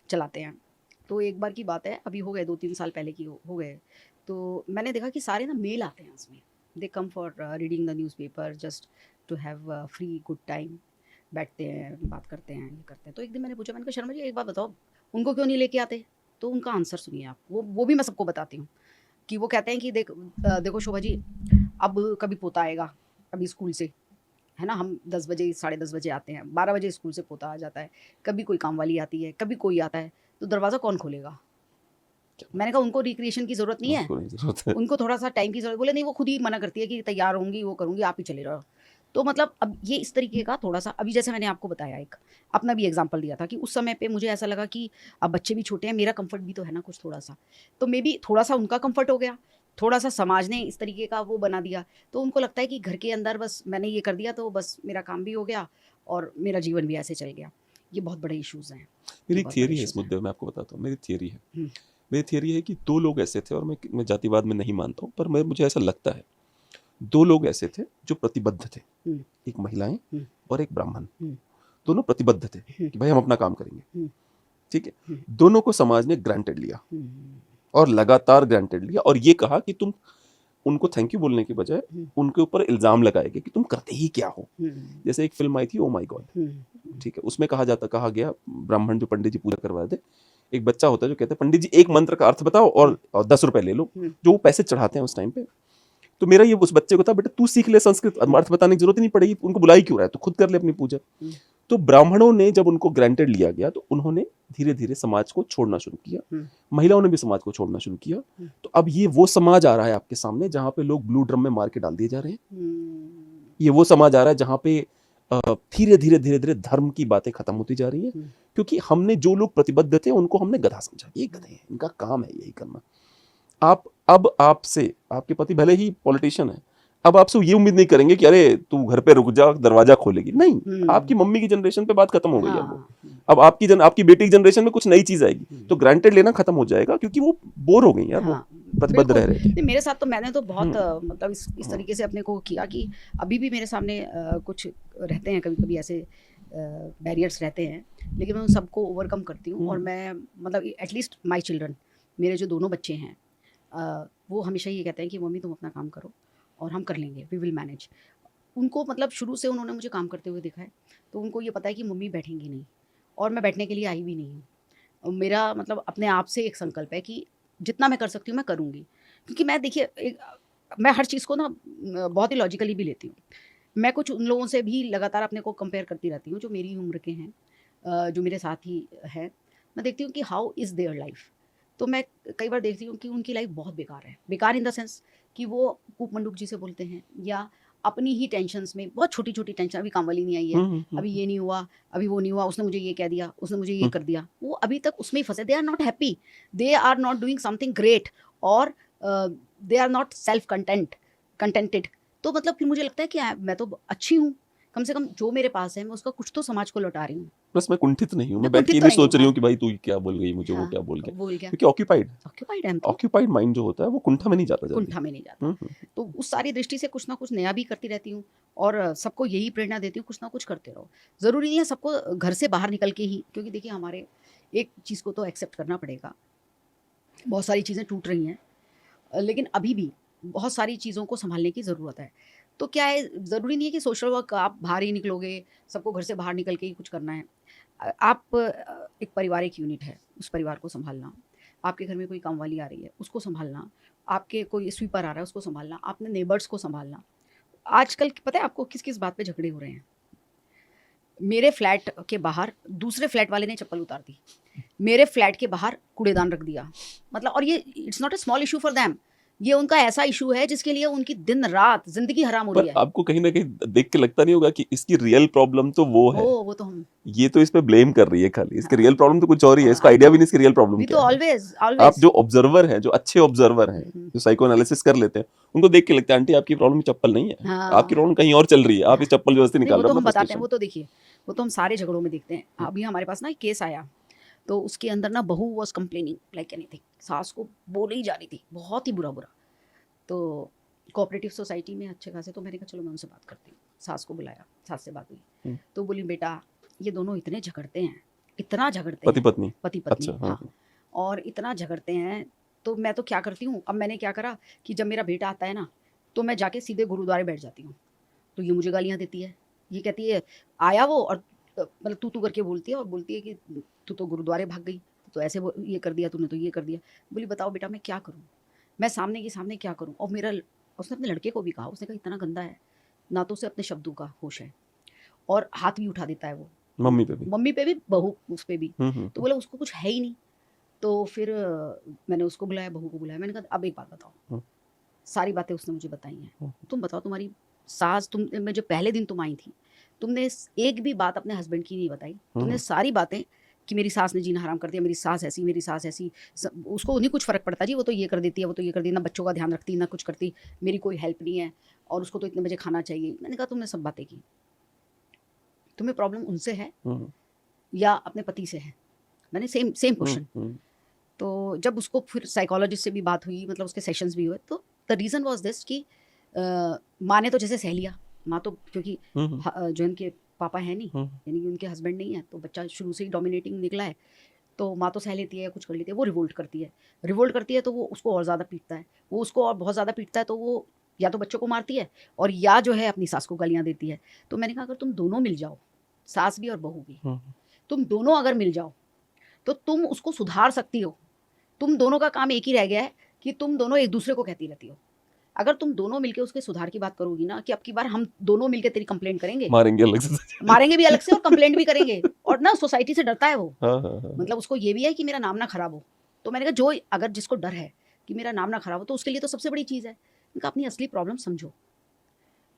चलाते हैं। तो एक बार की बात है, अभी हो गए 2-3 साल पहले की हो गए। तो मैंने देखा कि सारे ना मेल आते हैं उसमें। They come for reading the newspaper, just to have free good time. बैठते हैं, बात करते हैं, ये करते हैं। तो एक दिन मैंने पूछा, मैंने कहा शर्मा जी एक बात बताओ, उनको क्यों नहीं लेके आते? तो उनका आंसर सुनिए आप, वो भी मैं सबको बताती हूँ। कि वो कहते हैं कि देखो शोभा जी, अब कभी पोता आएगा, अभी स्कूल से, है ना, हम 10 बजे, साढ़े 10 बजे आते हैं, 12 बजे स्कूल से पोता आ जाता है, कभी कोई काम वाली आती है, कभी कोई आता है, तो दरवाज़ा कौन खोलेगा? मैंने कहा उनको रिक्रिएशन की ज़रूरत नहीं है, उसको नहीं जरूरत है। उनको थोड़ा-सा टाइम की ज़रूरत। बोले नहीं, वो खुद ही मना करती है कि तैयार होंगी, वो करूँगी, आप ही चले जाओ। तो मतलब अब ये इस तरीके का थोड़ा-सा, अभी जैसे मैंने आपको बताया, एक अपना भी एग्ज़ाम्पल दिया था कि उस समय पे मुझे ऐसा लगा कि अब बच्चे भी छोटे हैं, मेरा कम्फ़र्ट भी तो है ना कुछ थोड़ा-सा। तो मेबी थोड़ा-सा उनका कम्फ़र्ट हो गया, थोड़ा-सा समाज ने इस तरीके का वो बना दिया, तो उनको लगता है कि घर के अंदर बस मैंने ये कर दिया तो बस मेरा काम भी हो गया और मेरा जीवन भी ऐसे चल गया। ये बहुत बड़े इश्यूज़ हैं, मेरी ये एक बहुत बड़े थियरी है इस इश्यूज़ हैं। मुद्दे में, मैं आपको बताता हूँ, मेरी थियरी है। हुँ, मेरी थियरी है कि दो लोग ऐसे थे, और मैं जातिवाद में नहीं मानता हूँ, पर मुझे ऐसा लगता है, दो लोग ऐसे थे जो प्रतिबद्ध थे, हुँ, एक महिलाएं हुँ, और एक ब्राह्मण। हुँ, दोनों प्रतिबद्ध थे हुँ, कि भाई हम अपना काम करेंगे, हुँ, ठीक है। हुँ, दोनों को समाज ने ग्रांटेड लिया, हुँ, और लगातार ग्रांटेड लिया, और ये कहा कि तुम, उनको थैंक यू बोलने के बजाय हुँ, उनके ऊपर इल्जाम लगाए गए कि तुम करते ही क्या हो। हुँ, जैसे एक फिल्म आई थी, ओ माय गॉड, हुँ, ठीक है, उसमें कहा गया, ब्राह्मण जो पंडित जी पूजा करवाए थे, एक बच्चा होता है जो कहता है पंडित जी एक मंत्र का अर्थ बताओ, और 10 रुपए ले लो, हुँ, जो वो पैसे चढ़ाते हैं उस टाइम पे। तो मेरा ये उस बच्चे को था, बेटा तू सीख ले संस्कृत, अर्थ बताने की जरूरत ही नहीं पड़ेगी, उनको बुलाई क्यों रहा है, तो खुद कर ले अपनी पूजा। हुँ, तो ब्राह्मणों ने जब उनको ग्रांटेड लिया गया, तो उन्होंने धीरे धीरे समाज को छोड़ना शुरू किया, हुँ, महिलाओं ने भी समाज को छोड़ना शुरू किया। हुँ, तो अब ये वो समाज आ रहा है आपके सामने जहां पे लोग ब्लू ड्रम में मार के डाल दिए जा रहे हैं। हुँ, ये वो समाज आ रहा है जहां पे धीरे धीरे धीरे धीरे धर्म की बातें खत्म होती जा रही हैं, हुँ, क्योंकि हमने जो लोग प्रतिबद्ध थे उनको हमने गधा समझा, ये गधे हैं, इनका काम है यही करना। आप, अब आपसे, आपके पति भले ही पॉलिटिशियन है, अब आपसे ये उम्मीद नहीं करेंगे कि अरे तू घर पे रुक जा, दरवाजा खोलेगी, नहीं। आपकी हुँ, मम्मी की जनरेशन पे बात खत्म हो गई है अब वो। हाँ, हुँ, अब आपकी बेटी की जनरेशन में कुछ नई चीज आएगी, हुँ, तो ग्रांटेड लेना खत्म हो जाएगा, क्योंकि वो बोर हो गई यार, वो हाँ, प्रतिबद्ध बिल्कुल। रह रहे थे। नहीं, मेरे साथ तो मैंने तो बहुत हम्म, मतलब इस हम्म, तरीके से अपने को किया कि अभी भी मेरे सामने कुछ रहते हैं, कभी-कभी ऐसे बैरियर्स रहते हैं, लेकिन मैं उन सबको ओवरकम करती हूँ और हम्म, मैं मतलब एटलीस्ट माय चिल्ड्रन, मेरे जो दोनों बच्चे हैं, वो हमेशा ये कहते हैं कि मम्मी तुम अपना काम करो और हम कर लेंगे, वी विल मैनेज। उनको मतलब शुरू से उन्होंने मुझे काम करते हुए देखा है, तो उनको ये पता है कि मम्मी बैठेंगी नहीं और मैं बैठने के लिए आई भी नहीं हूँ। मेरा मतलब अपने आप से एक संकल्प है कि जितना मैं कर सकती हूँ मैं करूँगी। क्योंकि मैं देखिए मैं हर चीज़ को ना बहुत ही लॉजिकली भी लेती हूँ। मैं कुछ उन लोगों से भी लगातार अपने को कंपेयर करती रहती हूँ जो मेरी ही उम्र के हैं, जो मेरे साथ ही हैं। मैं देखती हूँ कि हाउ इज़ देयर लाइफ़। तो मैं कई बार देखती हूँ कि उनकी लाइफ़ बहुत बेकार है। बेकार इन द सेंस कि वो कूप-मंडूक जिसे बोलते हैं, या अपनी ही टेंशन्स में, बहुत छोटी-छोटी टेंशन, अभी काम वाली नहीं आई है, हम्म, अभी ये नहीं हुआ, अभी वो नहीं हुआ, उसने मुझे ये कह दिया, उसने मुझे ये हम्म, कर दिया। वो अभी तक उसमें ही फँसे, they are not happy, they are not doing something great, और they are not self contented. तो मतलब फिर मुझे लगता है कि मैं तो अच्छी हूँ, कम से कम जो मेरे पास है मैं उसका कुछ तो समाज को लौटा रही हूँ। बस मैं कुंठित नहीं हूँ, मैं मैं बैठ के कुंठित ये तो नहीं नहीं हूँ, सोच रही हाँ, हूँ कि भाई तू क्या बोल गई मुझे, वो हाँ, क्या बोल गया, बोल क्या? क्योंकि ऑक्यूपाइड, ऑक्यूपाइड है हम तो, ऑक्यूपाइड माइंड जो होता है वो कुंठा में नहीं जाता जल्दी। कुंठा में नहीं जाता। हम्म, तो उस सारी दृष्टि से कुछ ना कुछ नया भी करती रहती हूँ और सबको यही प्रेरणा देती हूँ, कुछ ना कुछ करते रहो। ज़रूरी नहीं है सबको घर से बाहर निकल के ही, क्योंकि देखिए हमारे एक चीज़ को तो एक्सेप्ट करना पड़ेगा, बहुत सारी चीज़ें टूट रही हैं, लेकिन अभी भी बहुत सारी चीज़ों को संभालने की ज़रूरत है। तो क्या है, ज़रूरी नहीं है कि सोशल वर्क आप बाहर ही निकलोगे, सबको घर से बाहर निकल के ही कुछ करना है। आप एक पारिवारिक यूनिट है, उस परिवार को सँभालना, आपके घर में कोई कामवाली आ रही है, उसको सँभालना, आपके कोई स्वीपर आ रहा है, उसको सँभालना, आपने नेबर्स को सँभालना। आजकल पता है आपको किस-किस बात पे झगड़े हो रहे हैं? मेरे फ्लैट के बाहर दूसरे फ्लैट वाले ने चप्पल उतार दी, मेरे फ्लैट के बाहर कूड़ेदान रख दिया, मतलब, और ये it's not a small issue for them, ये उनका ऐसा इशू है जिसके लिए उनकी दिन रात जिंदगी हराम हो पर रही है। आपको कहीं ना कहीं देख के लगता नहीं होगा कि इसकी रियल प्रॉब्लम तो वो है, वो तो हम, ये तो इस पे ब्लेम कर रही है खाली, इसकी हाँ, रियल प्रॉब्लम तो कुछ और ही है, इसको आई आइडिया नो, भी नहीं इसकी रियल प्रॉब्लम वी तो क्या है। ऑलवेज आप ऑलवेज जो ऑब्जर्वर हैं, जो अच्छे ऑब्जर्वर हैं, जो साइको एनालिसिस कर लेते हैं, उनको देख के लगता है आंटी आपकी प्रॉब्लम चप्पल नहीं है, आपकी हाँ, प्रॉब्लम कहीं और चल रही है, आप इस चप्पल जबरदस्ती नहीं निकाल वो रहे तो हो हम अपना बताते हैं, वो फ्रस्ट्रेशन। तो देखिए, वो तो हम सारे झगड़ों में देखते हैं। अभी हमारे पास ना एक केस आया, तो उसके अंदर ना बहू वॉज कंप्लेनिंग लाइक एनीथिंग, सास को बोले ही जा रही थी बहुत ही बुरा बुरा। तो कोऑपरेटिव सोसाइटी में अच्छे खासे, तो मैंने कहा चलो मैं उनसे बात करती हूँ, सास को बुलाया, सास से बात हुई, तो बोली बेटा ये दोनों इतने झगड़ते हैं, इतना झगड़ते पति हैं, पत्नी, पति पत्नी, अच्छा, हाँ, हाँ, और इतना झगड़ते हैं। तो मैं तो क्या करती हूँ, अब मैंने क्या करा कि जब मेरा बेटा आता है ना, तो मैं जाके सीधे गुरुद्वारे बैठ जाती हूँ। तो ये मुझे गालियाँ देती है, ये कहती है आया वो, और मतलब तू करके बोलती है, और बोलती है कि तू तो गुरुद्वारे भाग गई, तो ऐसे ये कर दिया तूने, तो ये कर दिया। बोली बताओ बेटा मैं क्या करूँ, मैं सामने के सामने क्या करूँ। और मेरा, उसने अपने लड़के को भी कहा, उसने कहा इतना गंदा है ना, तो उसे अपने शब्दों का होश है, और हाथ भी उठा देता है वो, मम्मी पे भी, बहू उस पे भी। तो बोला उसको कुछ है ही नहीं। तो फिर मैंने उसको बुलाया, बहू को बुलाया, मैंने कहा अब एक बात बताओ। सारी बातें उसने मुझे बताई हैं। तुम बताओ, तुम्हारी सास, तुम मैं जो पहले दिन तुम आई थी, तुमने एक भी बात अपने हस्बैंड की नहीं बताई, तुमने सारी बातें कि मेरी सास ने जीना हराम कर दिया, मेरी सास ऐसी, मेरी सास ऐसी, उसको नहीं कुछ फ़र्क पड़ता जी, वो तो ये कर देती है, वो तो ये कर देती है, ना बच्चों का ध्यान रखती, ना कुछ करती, मेरी कोई हेल्प नहीं है, और उसको तो इतने बजे खाना चाहिए। मैंने कहा तुमने सब बातें की, तुम्हें प्रॉब्लम उनसे है या अपने पति से है? मैंने सेम सेम क्वेश्चन। तो जब उसको फिर साइकोलॉजिस्ट से भी बात हुई, मतलब उसके सेशंस भी हुए, तो द रीज़न वाज दिस कि माँ ने तो जैसे सह लिया, माँ तो क्योंकि जो इनके पापा हैं नहीं, यानी कि उनके हस्बैंड नहीं है, तो बच्चा शुरू से ही डोमिनेटिंग निकला है, तो माँ तो सह लेती है, कुछ कर लेती है, वो रिवोल्ट करती है, तो वो उसको और ज़्यादा पीटता है, वो उसको और बहुत ज़्यादा पीटता है, तो वो या तो बच्चों को मारती है, और या जो है अपनी सास को गालियाँ देती है। तो मैंने कहा अगर तुम दोनों मिल जाओ, सास भी और बहू भी, तुम दोनों अगर मिल जाओ, तो तुम उसको सुधार सकती हो। तुम दोनों का काम एक ही रह गया है कि तुम दोनों एक दूसरे को कहती रहती हो। अगर तुम दोनों मिलके उसके सुधार की बात करोगी ना, कि अब की बार हम दोनों मिलके तेरी कंप्लेंट करेंगे, मारेंगे अलग से, मारेंगे भी अलग से और कंप्लेंट भी करेंगे, और ना सोसाइटी से डरता है वो, हाँ, मतलब उसको ये भी है कि मेरा नाम ना खराब हो। तो मैंने कहा जो अगर जिसको डर है कि मेरा नाम ना खराब हो, तो उसके लिए तो सबसे बड़ी चीज़ है, इनका अपनी असली प्रॉब्लम समझो।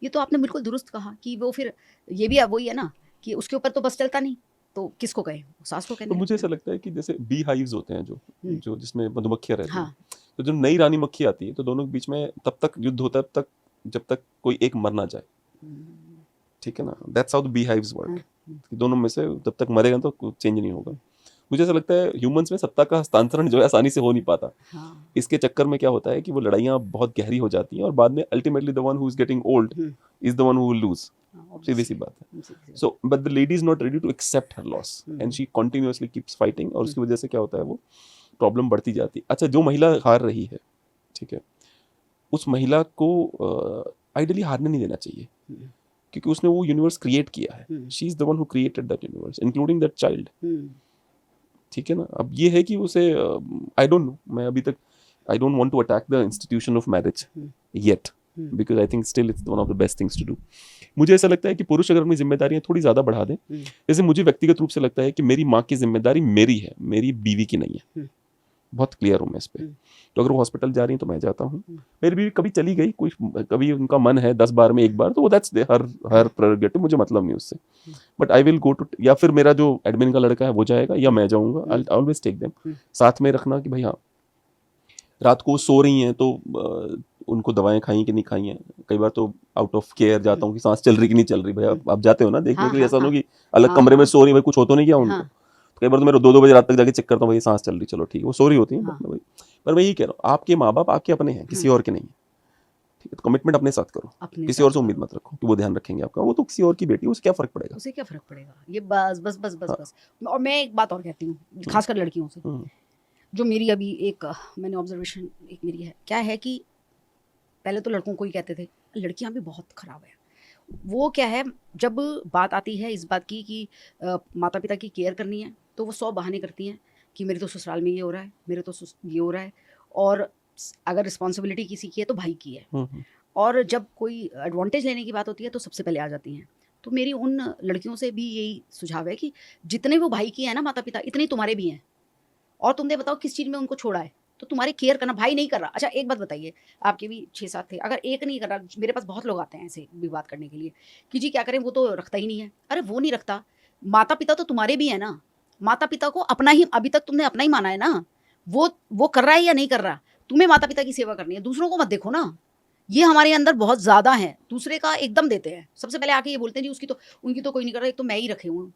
ये तो आपने बिल्कुल दुरुस्त कहा कि वो फिर ये भी वही है ना कि उसके ऊपर तो बस चलता नहीं, तो किसको कहे, सास को तो कहने मुझे लगते ऐसा हैं। लगता है कि जैसे बी हाइव्स होते हैं जो जो जिसमें मधुमक्खियां रहती हैं, हाँ, तो जो नई रानी मक्खी आती है, तो दोनों के बीच में तब तक युद्ध होता है, तब तक जब तक कोई एक मर ना जाए, ठीक है ना, that's how the bee hives work, दोनों में से जब तक मरेगा तो कुछ चेंज नहीं होगा। मुझे ऐसा लगता है ह्यूमंस में सत्ता का हस्तांतरण जो है आसानी से हो नहीं पाता, हाँ, इसके चक्कर में क्या होता है कि वो लड़ाइयाँ बहुत गहरी हो जाती हैं, और बाद में ultimately the one who is getting old is the one who will lose, सीधी सी बात है। So but the lady is not ready to accept her loss and she continuously keeps fighting, और उसकी वजह से क्या होता है, वो प्रॉब्लम बढ़ती जाती है। अच्छा, जो महिला हार रही है, ठीक है, उस महिला को आइडियली हारने नहीं देना चाहिए, क्योंकि उसने वो यूनिवर्स क्रिएट किया है, she is the one who created that universe including that child, ठीक है ना। अब ये है कि उसे आई डोंट नो, मैं अभी तक I don't want to attack the institution of marriage yet, because I think still it's one of the best things to do. मुझे ऐसा लगता है कि पुरुष अगर अपनी जिम्मेदारियां थोड़ी ज़्यादा बढ़ा दें, जैसे मुझे व्यक्तिगत रूप से लगता है कि मेरी माँ की जिम्मेदारी मेरी है, मेरी बीवी की नहीं है, बहुत क्लियर हूँ मैं इस पर। तो अगर वो हॉस्पिटल जा रही हैं तो मैं जाता हूँ, मेरी बीवी कभी चली गई, कोई कभी उनका मन है 10 बार में एक बार, तो दैट्स हर प्रेरोगेटिव, मुझे मतलब नहीं उससे, but I will go to, या फिर मेरा जो एडमिन का लड़का है वो जाएगा, या मैं जाऊँगा, आई ऑलवेज टेक देम साथ में रखना, कि भाई हाँ रात को सो रही हैं तो उनको दवाएं खाई कि नहीं खाई हैं, कई बार तो आउट ऑफ केयर जाता हूँ कि सांस चल रही कि नहीं चल रही, भाई आप जाते हो ना देखने के लिए, ऐसा हो कि अलग कमरे में सो रही, भाई कुछ हो तो नहीं क्या उनको, तो कई बार तो मेरे 2-2 बजे रात तक जाके चेक करता हूँ, भाई सांस चल रही, चलो ठीक है, वो सो रही होती है, भाई पर मैं यही कह रहा हूँ, आपके माँ बाप आपके अपने हैं, किसी और के नहीं है, ठीक है, तो कमिटमेंट अपने साथ करो, अपने किसी और साथ से उम्मीद करो। मत रखो कि वो ध्यान रखेंगे आपका, वो तो किसी और की बेटी है, उसे क्या फ़र्क पड़ेगा? उसे क्या फ़र्क पड़ेगा? ये बस, बस, बस, बस, हाँ, बस। और मैं एक बात और कहती हूँ, हुँ, ख़ासकर लड़कियों से, हुँ, जो मेरी अभी एक मैंने ऑब्ज़र्वेशन एक मेरी है, क्या है कि पहले तो लड़कों को ही कहते थे, लड़कियाँ भी बहुत ख़राब हैं। वो क्या है, जब बात आती है इस बात की कि माता-पिता की केयर करनी है, तो वो 100 बहाने करती हैं कि मेरे तो ससुराल में ये हो रहा है, मेरे तो ये हो रहा है, और अगर रिस्पॉन्सिबिलिटी किसी की है तो भाई की है। हुँ, हुँ, और जब कोई एडवांटेज लेने की बात होती है तो सबसे पहले आ जाती हैं। तो मेरी उन लड़कियों से भी यही सुझाव है कि जितने वो भाई की हैं ना माता-पिता, इतने ही तुम्हारे भी हैं। और तुमने बताओ किस चीज़ में उनको छोड़ा है? तो तुम्हारी केयर करना, भाई नहीं कर रहा। अच्छा एक बात बताइए, आपके भी 6-7 थे, अगर एक नहीं कर रहा, मेरे पास बहुत लोग आते हैं ऐसे भी बात करने के लिए कि जी क्या करें, वो तो रखता ही नहीं है। अरे वो नहीं रखता, माता-पिता तो तुम्हारे भी हैं ना। माता-पिता को अपना ही, अभी तक तुमने अपना ही माना है ना। वो कर रहा है या नहीं कर रहा, तुम्हें माता-पिता की सेवा करनी है, दूसरों को मत देखो ना। ये हमारे अंदर बहुत ज़्यादा है, दूसरे का एकदम देते हैं। सबसे पहले आके ये बोलते हैं जी उनकी तो कोई नहीं कर रहा, एक तो मैं ही रखे हुए हूँ।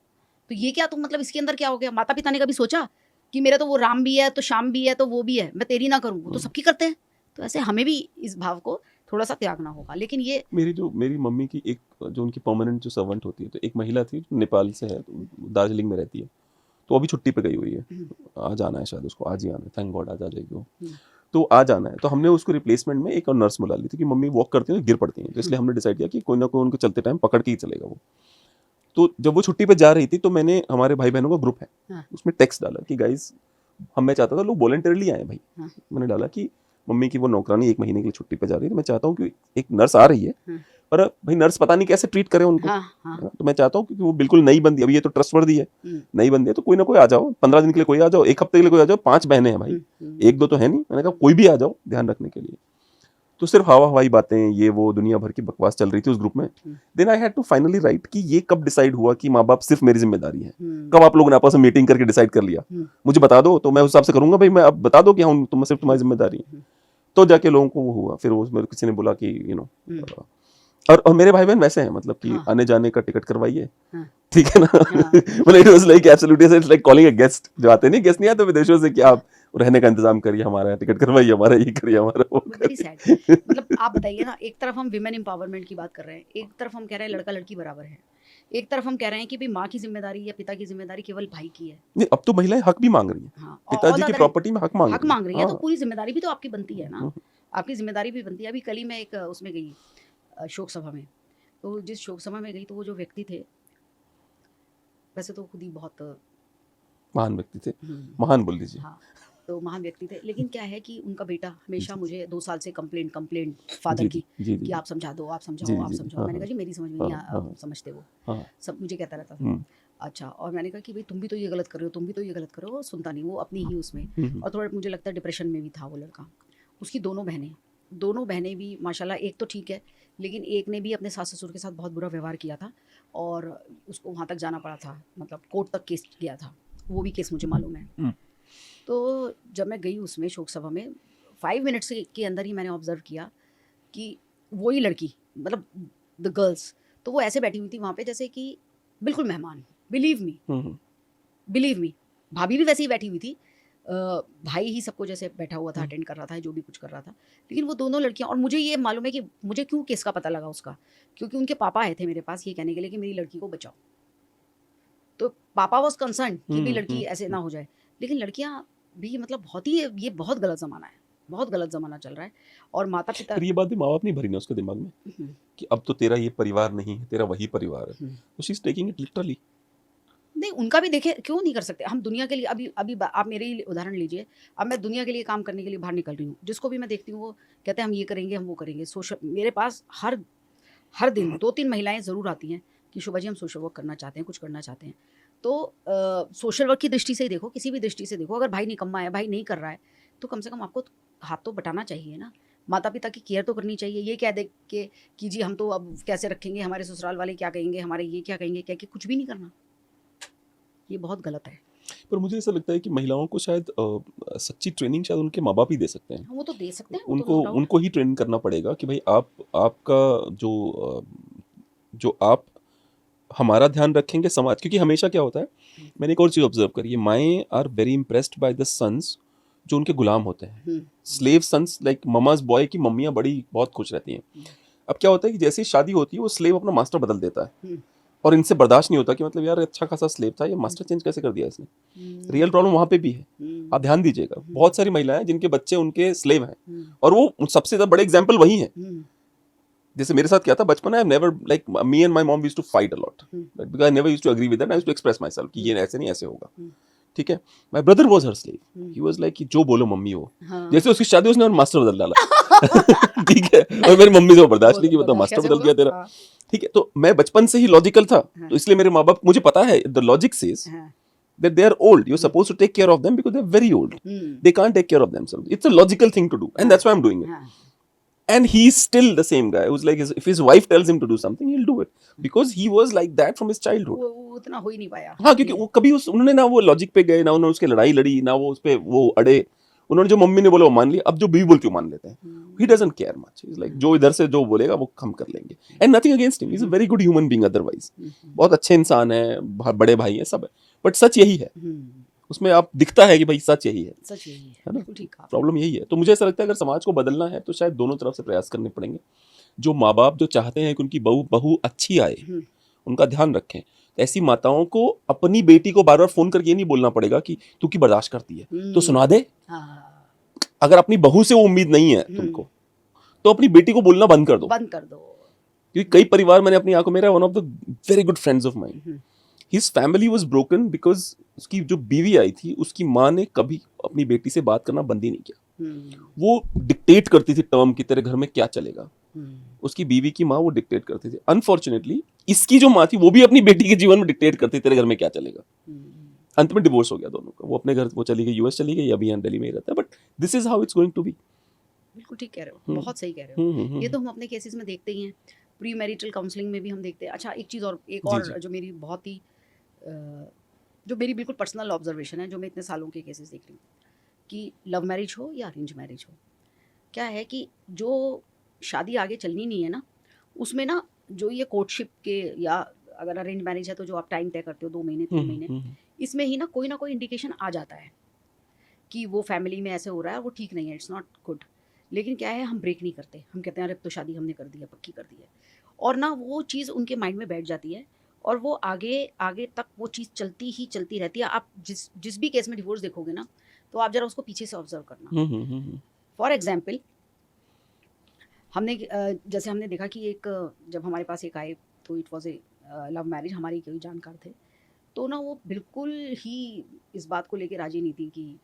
तो ये क्या, तुम मतलब इसके अंदर क्या हो गया? माता-पिता ने कभी सोचा कि मेरा तो वो राम भी है, तो श्याम भी है, तो वो भी है, मैं तेरी ना करूँ, वो तो हुँ। सबकी करते हैं। तो ऐसे हमें भी इस भाव को थोड़ा-सा त्यागना होगा। लेकिन ये मेरी मम्मी की एक जो उनकी परमानेंट जो सर्वेंट होती है, तो एक महिला थी जो नेपाल से है, तो दार्जिलिंग में रहती है। तो अभी छुट्टी पे गई हुई है। हुँ, आज आना है शायद उसको, आज ही आना है, थैंक गॉड आज आ जाएगी वो। हुँ, तो आज आना है, तो हमने उसको रिप्लेसमेंट में एक और नर्स बुला ली थी कि मम्मी वॉक करती हैं तो गिर पड़ती हैं, तो हुँ, इसलिए हमने डिसाइड किया कि कोई ना कोई उनको चलते टाइम पकड़ के ही चलेगा वो। तो जब वो छुट्टी पे जा रही थी तो मैंने, हमारे भाई-बहनों का ग्रुप है, हाँ, उसमें टेक्स्ट डाला कि गाइज़, मैं चाहता था लोग वॉलंटरीली आएँ भाई। हाँ, मैंने डाला कि मम्मी की वो नौकरानी 1 महीने के लिए छुट्टी पे जा रही है, तो मैं चाहता हूँ कि एक नर्स आ रही है, हाँ, पर भाई नर्स पता नहीं कैसे ट्रीट करे उनको, हाँ, हाँ, है ना? तो मैं चाहता हूँ क्योंकि वो बिल्कुल नई बंदी, अभी ये तो ट्रस्टवर्दी है, हुँ, नई बंदी है, तो कोई ना कोई आ जाओ, 15 दिन के लिए कोई आ जाओ, 1 हफ्ते के लिए कोई आ जाओ, 5 बहनें हैं भाई, हुँ, हुँ, 1-2 तो है नहीं। मैंने कहा हुँ, कोई भी आ जाओ ध्यान रखने के लिए। तो सिर्फ हवा-हवाई बातें, ये वो दुनिया भर की बकवास चल रही थी उस ग्रुप में। हुँ, then I had to finally write कि ये कब डिसाइड हुआ कि माँ-बाप सिर्फ मेरी ज़िम्मेदारी है? हुँ, कब आप लोगों ने आपस में मीटिंग करके डिसाइड कर लिया? हुँ, मुझे बता दो, तो मैं उस हिसाब से करूँगा भाई, मैं अब बता दो कि हाँ, तुम सिर्फ हुँ, तुम्हारी ज़िम्मेदारी है। हुँ, तो जाके लोगों को वो हुआ, फिर वो उसमें किसी ने बोला कि हुँ, और मेरे भाई-बहन वैसे हैं, मतलब कि हाँ, आने-जाने का टिकट करवाइए, हाँ, ठीक है ना? हाँ, मतलब it was like absolutely, it's like calling a guest, जो आते नहीं, गेस्ट नहीं आते विदेशों से कि आप रहने का इंतज़ाम करिए, हमारा टिकट करवाइए, हमारा ये करिए, हमारा वो वेरी सैड। करिए। मतलब आप बताइए ना, एक तरफ हम विमेन एम्पावरमेंट की बात कर रहे हैं, एक तरफ हम कह रहे हैं लड़का-लड़की बराबर है। एक तरफ हम कह रहे हैं कि भई माँ की ज़िम्मेदारी या पिता की ज़िम्मेदारी केवल भाई की है। नहीं, अब तो महिलाएँ हक भी माँग रही हैं। हाँ, ऑन पिताजी the key other hand property में हक माँग हक रही हैं। माँग रही है, तो हाँ। पूरी ज़िम्मेदारी भी तो आपकी बनती है ना। हुँ, आपकी ज़िम्मेदारी भी बनती है। अभी कल ही मैं एक उसमें गई, शोक सभा में। तो जिस शोक सभा में गई, तो वो जो व्यक्ति थे, वैसे तो खुद ही बहुत महान व्यक्ति थे। हुँ, महान बोल दीजिए। हाँ, तो महान व्यक्ति थे। लेकिन क्या है कि उनका बेटा हमेशा जी, मुझे 2 साल से कंप्लेंट फादर जी, जी, की जी, जी, कि जी। आप समझा दो, आप जी, समझाओ, जी, आप जी, जी। समझाओ। हाँ, मैंने हाँ। कहा जी मेरी समझ में नहीं हाँ, हाँ, समझते वो। हाँ। सब मुझे कहता रहता था। हुँ, अच्छा, और मैंने कहा कि भई तुम भी तो ये गलत कर रहे हो, तुम भी तो ये गलत कर रहे हो, वो सुनता नहीं, वो अपनी ही उसमें। हुँ, हुँ, और थोड़ा मुझे लगता है डिप्रेशन में भी था वो लड़का। उसकी दोनों बहनें भी माशाल्लाह, एक तो ठीक है, लेकिन एक ने भी अपने सास-ससुर के साथ बहुत बुरा व्यवहार किया था, और उसको वहाँ तक जाना पड़ा था, मतलब कोर्ट तक केस गया था। वो भी केस मुझे मालूम है। हुँ, तो जब मैं गई उसमें शोक सभा में, 5 मिनट्स के अंदर ही मैंने ऑब्ज़र्व किया कि वही लड़की, मतलब द गर्ल्स, तो वो ऐसे बैठी हुई थी वहाँ पे जैसे कि बिल्कुल मेहमान। बिलीव मी, हुँ, हुँ, बिलीव मी, भाभी भी वैसे ही बैठी हुई थी। भाई ही सबको जैसे बैठा हुआ था, हुँ। अटेंड कर रहा था, जो भी कुछ कर रहा था। लेकिन वो दोनों लड़कियाँ, और मुझे ये मालूम है कि मुझे क्यों केस का पता लगा उसका, क्योंकि उनके पापा आए थे मेरे पास ये कहने के लिए कि मेरी लड़की को बचाओ। तो पापा वाज़ कंसर्न्ड कि भई हुँ, लड़की हुँ, ऐसे ना हुँ। हो जाए। लेकिन लड़कियाँ भी मतलब बहुत ही, ये बहुत गलत ज़माना है, बहुत गलत ज़माना चल रहा है, और माता-पिता फिर ये बात भी माँ-बाप नहीं भरी ना उसके दिमाग में हुँ, कि अब तो तेरा ये परिवार नहीं है, तेरा वही परिवार है। हुँ। तो she is taking it literally. नहीं, उनका भी देखिए, क्यों नहीं कर सकते? हम दुनिया के लिए, अभी अभी ब आप मेरे ही उदाहरण लीजिए। अब मैं दुनिया के लिए काम करने के लिए बाहर निकल रही हूँ। जिसको भी मैं देखती हूँ वो कहते हैं हम ये करेंगे, हम वो करेंगे। सोशल मेरे पास हर हर दिन 2-3 महिलाएँ ज़रूर आती हैं कि शोभा जी हम सोशल वर्क करना चाहते हैं, कुछ करना चाहते हैं। तो सोशल वर्क की दृष्टि से ही देखो, किसी भी दृष्टि से देखो, अगर भाई निकम्मा है, भाई नहीं कर रहा है, तो कम से कम आपको हाथ तो बटाना चाहिए ना। माता-पिता की केयर तो करनी चाहिए। ये कह दे के कि जी हम तो अब कैसे रखेंगे, हमारे ससुराल वाले क्या कहेंगे, हमारे ये क्या कहेंगे, कह के कुछ भी नहीं करना। ये बहुत गलत है। पर मुझे ऐसा लगता है कि महिलाओं को शायद सच्ची ट्रेनिंग शायद उनके माँ-बाप ही दे सकते हैं। हाँ, वो तो दे सकते हैं, वो तो उनको नो डाउट। उनको ही ट्रेन करना पड़ेगा कि भाई आपका जो जो आप हमारा ध्यान रखेंगे समाज, क्योंकि हमेशा क्या होता है, हुँ, मैंने एक और चीज़ ऑब्ज़र्व करी है, माएँ are very impressed by the sons जो उनके गुलाम होते हैं, hmm, slave sons like mama's boy की मम्मियाँ बड़ी बहुत खुश रहती हैं। अब क्या होता है कि जैसे ही शादी होती है वो स्लेव अपना मास्टर बदल देता है, हम्म, और इनसे बर्दाश्त नहीं होता कि मतलब यार अच्छा खासा स्लेव था, ये मास्टर चेंज कैसे कर दिया इसने। रियल प्रॉब्लम वहाँ पे भी है। हम्म, आप ध्यान दीजिएगा, बहुत सारी महिलाएं हैं जिनके बच्चे उनके स्लेव हैं, हम्म, और वो सबसे ज्यादा बड़े एग्जाम्पल वही हैं। हम्म, जैसे मेरे साथ क्या था बचपन में, I never like me and my mom used to fight a lot, because I never used to agree with that, I used to express myself कि ये ऐसे नहीं ऐसे होगा। ठीक है, my brother was her slave, he was like कि जो बोलो मम्मी हो। हाँ। जैसे उसकी शादी उसने मास्टर बदल डाला। ठीक है, और मेरी मम्मी से वो बर्दाश्त नहीं की, मतलब बर्दाश्त मास्टर कैसे बदल होगा? गया तेरा। हाँ, ठीक है, तो मैं बचपन से ही लॉजिकल था, हाँ, तो इसलिए मेरे माँ बाप, मुझे पता है द लॉजिक सेज हाँ, that they are old, you're supposed to take care of them because they're very old, hmm, they can't take care of themselves, it's a logical thing to do, and that's why I'm doing it. हाँ, And he's still the same guy who's like, if his wife tells him to do something, he'll do it because he was like that from his childhood. वो उतना हो ही नहीं पाया। हाँ, क्योंकि वो कभी उन्होंने ना वो लॉजिक पे गए, ना उन्होंने उसके लड़ाई लड़ी, ना वो उस पे वो अड़े। उन्होंने जो मम्मी ने बोला वो मान लिया, अब जो बीवी बोलती है वो मान लेते हैं। He doesn't care much. He's like जो इधर से जो बोलेगा वो हम कर लेंगे। And nothing against him. He's a very good human being otherwise. बहुत अच्छे इंसान है, बड़े भाई है, सब है। बट सच यही है, उसमें आप दिखता है कि भाई सच यही है। सच यही है ना? बिल्कुल ठीक कहा। प्रॉब्लम यही है। तो मुझे ऐसा लगता है अगर समाज को बदलना है तो शायद दोनों तरफ से प्रयास करने पड़ेंगे। जो माँ बाप जो चाहते हैं कि उनकी बहू अच्छी आए, उनका ध्यान रखें, ऐसी माताओं को अपनी बेटी को बार बार फोन करके ये नहीं बोलना पड़ेगा कि तू की बर्दाश्त करती है तो सुना दे। हाँ, अगर अपनी बहू से वो उम्मीद नहीं है तुमको, तो अपनी बेटी को बोलना बंद कर दो। बंद कर दो। क्योंकि कई परिवार मैंने अपनी आंखों, मेरा one of the very good friends of mind, his family was broken because उसकी जो बीवी आई थी उसकी माँ ने कभी अपनी बेटी से बात करना बंद ही नहीं किया। वो डिक्टेट करती थी टर्म की, तेरे घर में क्या चलेगा। उसकी बीवी की माँ वो डिक्टेट करती थी। अनफॉर्चुनेटली इसकी जो माँ थी वो भी अपनी बेटी के जीवन में डिक्टेट करती, तेरे घर में क्या चलेगा। अंत में डिवोर्स हो गया दोनों का, वो अपने घर वो चली गई, यूएस चली गई, अभी यहाँ दिल्ली में ही रहता है। But this is how it's going to be. बिल्कुल ठीक कह रहे हो, बहुत सही कह रहे हो। ये तो हम अपने केसेस में देखते ही हैं, प्री मैरिटल काउंसलिंग में भी हम देखते हैं। अच्छा, एक चीज़ और, एक जी, और जी। जो मेरी बहुत ही जो मेरी बिल्कुल पर्सनल ऑब्जर्वेशन है, जो मैं इतने सालों के केसेस देख रही हूँ, कि लव मैरिज हो या अरेंज मैरिज हो, क्या है कि जो शादी आगे चलनी नहीं है ना, उसमें ना जो ये कोर्टशिप के, या अगर अरेंज मैरिज है तो जो आप टाइम तय करते हो 2 महीने 3 महीने, इसमें ही ना कोई इंडिकेशन आ जाता है कि वो फैमिली में ऐसे हो रहा है, वो ठीक नहीं है, इट्स नॉट गुड। लेकिन क्या है, हम ब्रेक नहीं करते, हम कहते हैं अरे अब तो शादी हमने कर दी है, पक्की कर दी है, और ना वो चीज़ उनके माइंड में बैठ जाती है, और वो आगे आगे तक वो चीज़ चलती ही चलती रहती है। आप जिस भी केस में डिवोर्स देखोगे ना, तो आप जरा उसको पीछे से ऑब्जर्व करना। फॉर एग्जाम्पल, हमने जैसे हमने देखा कि एक, जब हमारे पास एक आए तो it was a love marriage, हमारी कोई जानकार थे, तो ना वो बिल्कुल ही इस बात को लेके राजी नहीं थी कि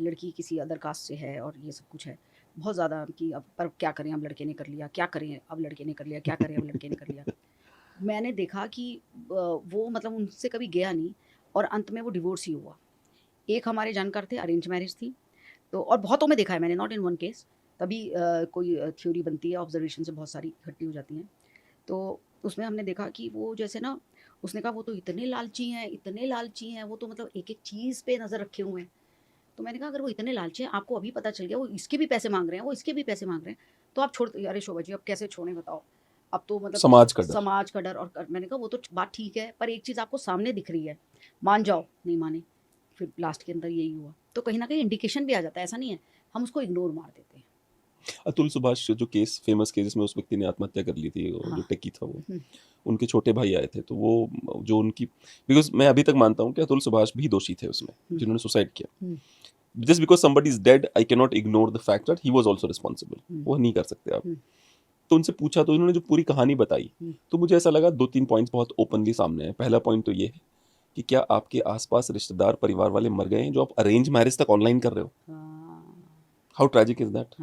लड़की किसी अदर कास्ट से है और ये सब कुछ है, बहुत ज़्यादा कि अब पर क्या करें, अब लड़के ने कर लिया, क्या करें अब लड़के ने कर लिया, क्या करें अब लड़के ने कर लिया। मैंने देखा कि वो मतलब उनसे कभी गया नहीं, और अंत में वो डिवोर्स ही हुआ। एक हमारे जानकार थे, अरेंज मैरिज थी, तो और बहुतों में देखा है मैंने, नॉट इन वन केस। तभी कोई थ्योरी बनती है, ऑब्जर्वेशन से बहुत सारी इकट्ठी हो जाती हैं। तो उसमें हमने देखा कि वो जैसे ना, उसने कहा वो तो इतने लालची हैं, इतने लालची हैं, वो तो मतलब एक एक चीज़ पे नज़र रखे हुए हैं। तो मैंने कहा अगर वो इतने लालची हैं, आपको अभी पता चल गया वो इसके भी पैसे मांग रहे हैं, वो इसके भी पैसे मांग रहे हैं, तो आप छोड़, अरे शोभा जी अब कैसे छोड़ें बताओ, अब तो मतलब समाज का डर। समाज का डर। और मैंने कहा वो तो बात ठीक है, पर एक चीज़ आपको सामने दिख रही है, मान जाओ, नहीं माने, फिर लास्ट के अंदर यही हुआ। तो कहीं ना कहीं इंडिकेशन भी आ जाता है, ऐसा नहीं है, हम उसको इग्नोर मार देते हैं। अतुल सुभाष जो केस, फेमस केस में उस व्यक्ति ने आत्महत्या कर ली थी, जो टेकी था वो, उनके छोटे भाई आए थे, तो वो जो उनकी, बिकॉज मैं अभी तक मानता हूँ कि अतुल सुभाष भी दोषी थे उसमें, जिन्होंने सुसाइड किया। Just because somebody is dead, I can not ignore the fact that he was also responsible. वो नहीं कर सकते आप। तो उनसे पूछा, तो उन्होंने जो पूरी कहानी बताई, तो मुझे ऐसा लगा 2-3 पॉइंट्स बहुत ओपनली सामने हैं। पहला पॉइंट तो ये है कि क्या आपके आसपास रिश्तेदार, परिवार वाले मर गए हैं जो आप अरेंज मैरिज तक ऑनलाइन कर रहे हो? हाउ ट्रैजिक इज दैट,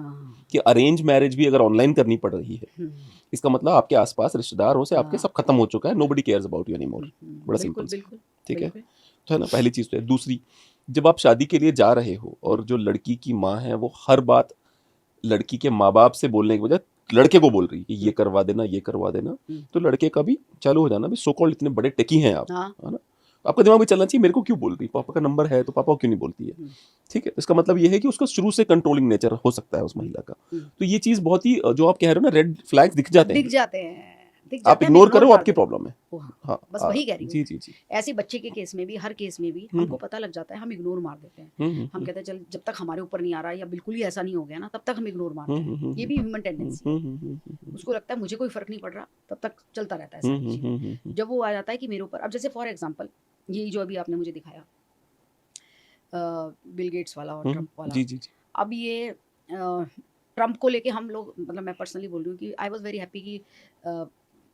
कि अरेंज मैरिज भी अगर ऑनलाइन करनी पड़ रही है, इसका मतलब आपके आसपास रिश्तेदारों से आपके सब खत्म हो चुका है, nobody cares about you anymore. बड़ा सिंपल, ठीक है, तो है ना, पहली चीज तो है। दूसरी, जब आप शादी के लिए जा रहे हो और जो लड़की की माँ है वो हर बात लड़की के माँ बाप से बोलने के बजाय लड़के को बोल रही है कि ये करवा देना, ये करवा देना, तो लड़के का भी चालू हो जाना, भी सो कॉल्ड इतने बड़े टेकी हैं आप, है ना, आपका दिमाग में चलना चाहिए मेरे को क्यों बोल रही, पापा का नंबर है तो पापा को क्यों नहीं बोलती है। ठीक है, इसका मतलब ये है कि उसका शुरू से कंट्रोलिंग नेचर हो सकता है उस महिला का। तो ये चीज बहुत ही, जो आप कह रहे हो ना, रेड फ्लैग्स दिख जाते हैं। देख आप जाते हैं, हम इग्नोर इग्नोर करो, मार आपकी देते हैं। प्रॉब्लम है। वो हाँ, हाँ बस वही कह रही हूँ जी मैं। जी जी। ऐसे बच्चे के केस में भी, हर केस में भी हम्म, हमको पता लग जाता है, हम इग्नोर मार देते हैं। हम हम्म, कहते हैं चल जब तक हमारे ऊपर नहीं आ रहा या बिल्कुल ही ऐसा नहीं हो गया ना, तब तक हम इग्नोर मारते हैं। ये भी ह्यूमन टेंडेंसी है। उसको लगता है मुझे कोई फर्क नहीं पड़ रहा, तब तक चलता रहता है सारी चीज़ें। जब वो आ जाता है कि मेरे ऊपर, अब जैसे फॉर एग्जाम्पल यही जो अभी आपने मुझे दिखाया, बिल गेट्स वाला और ट्रम्प वाला। जी जी जी। अब ये ट्रम्प को लेके हम लोग, मतलब मैं पर्सनली बोल रही हूँ कि आई वॉज वेरी हैप्पी कि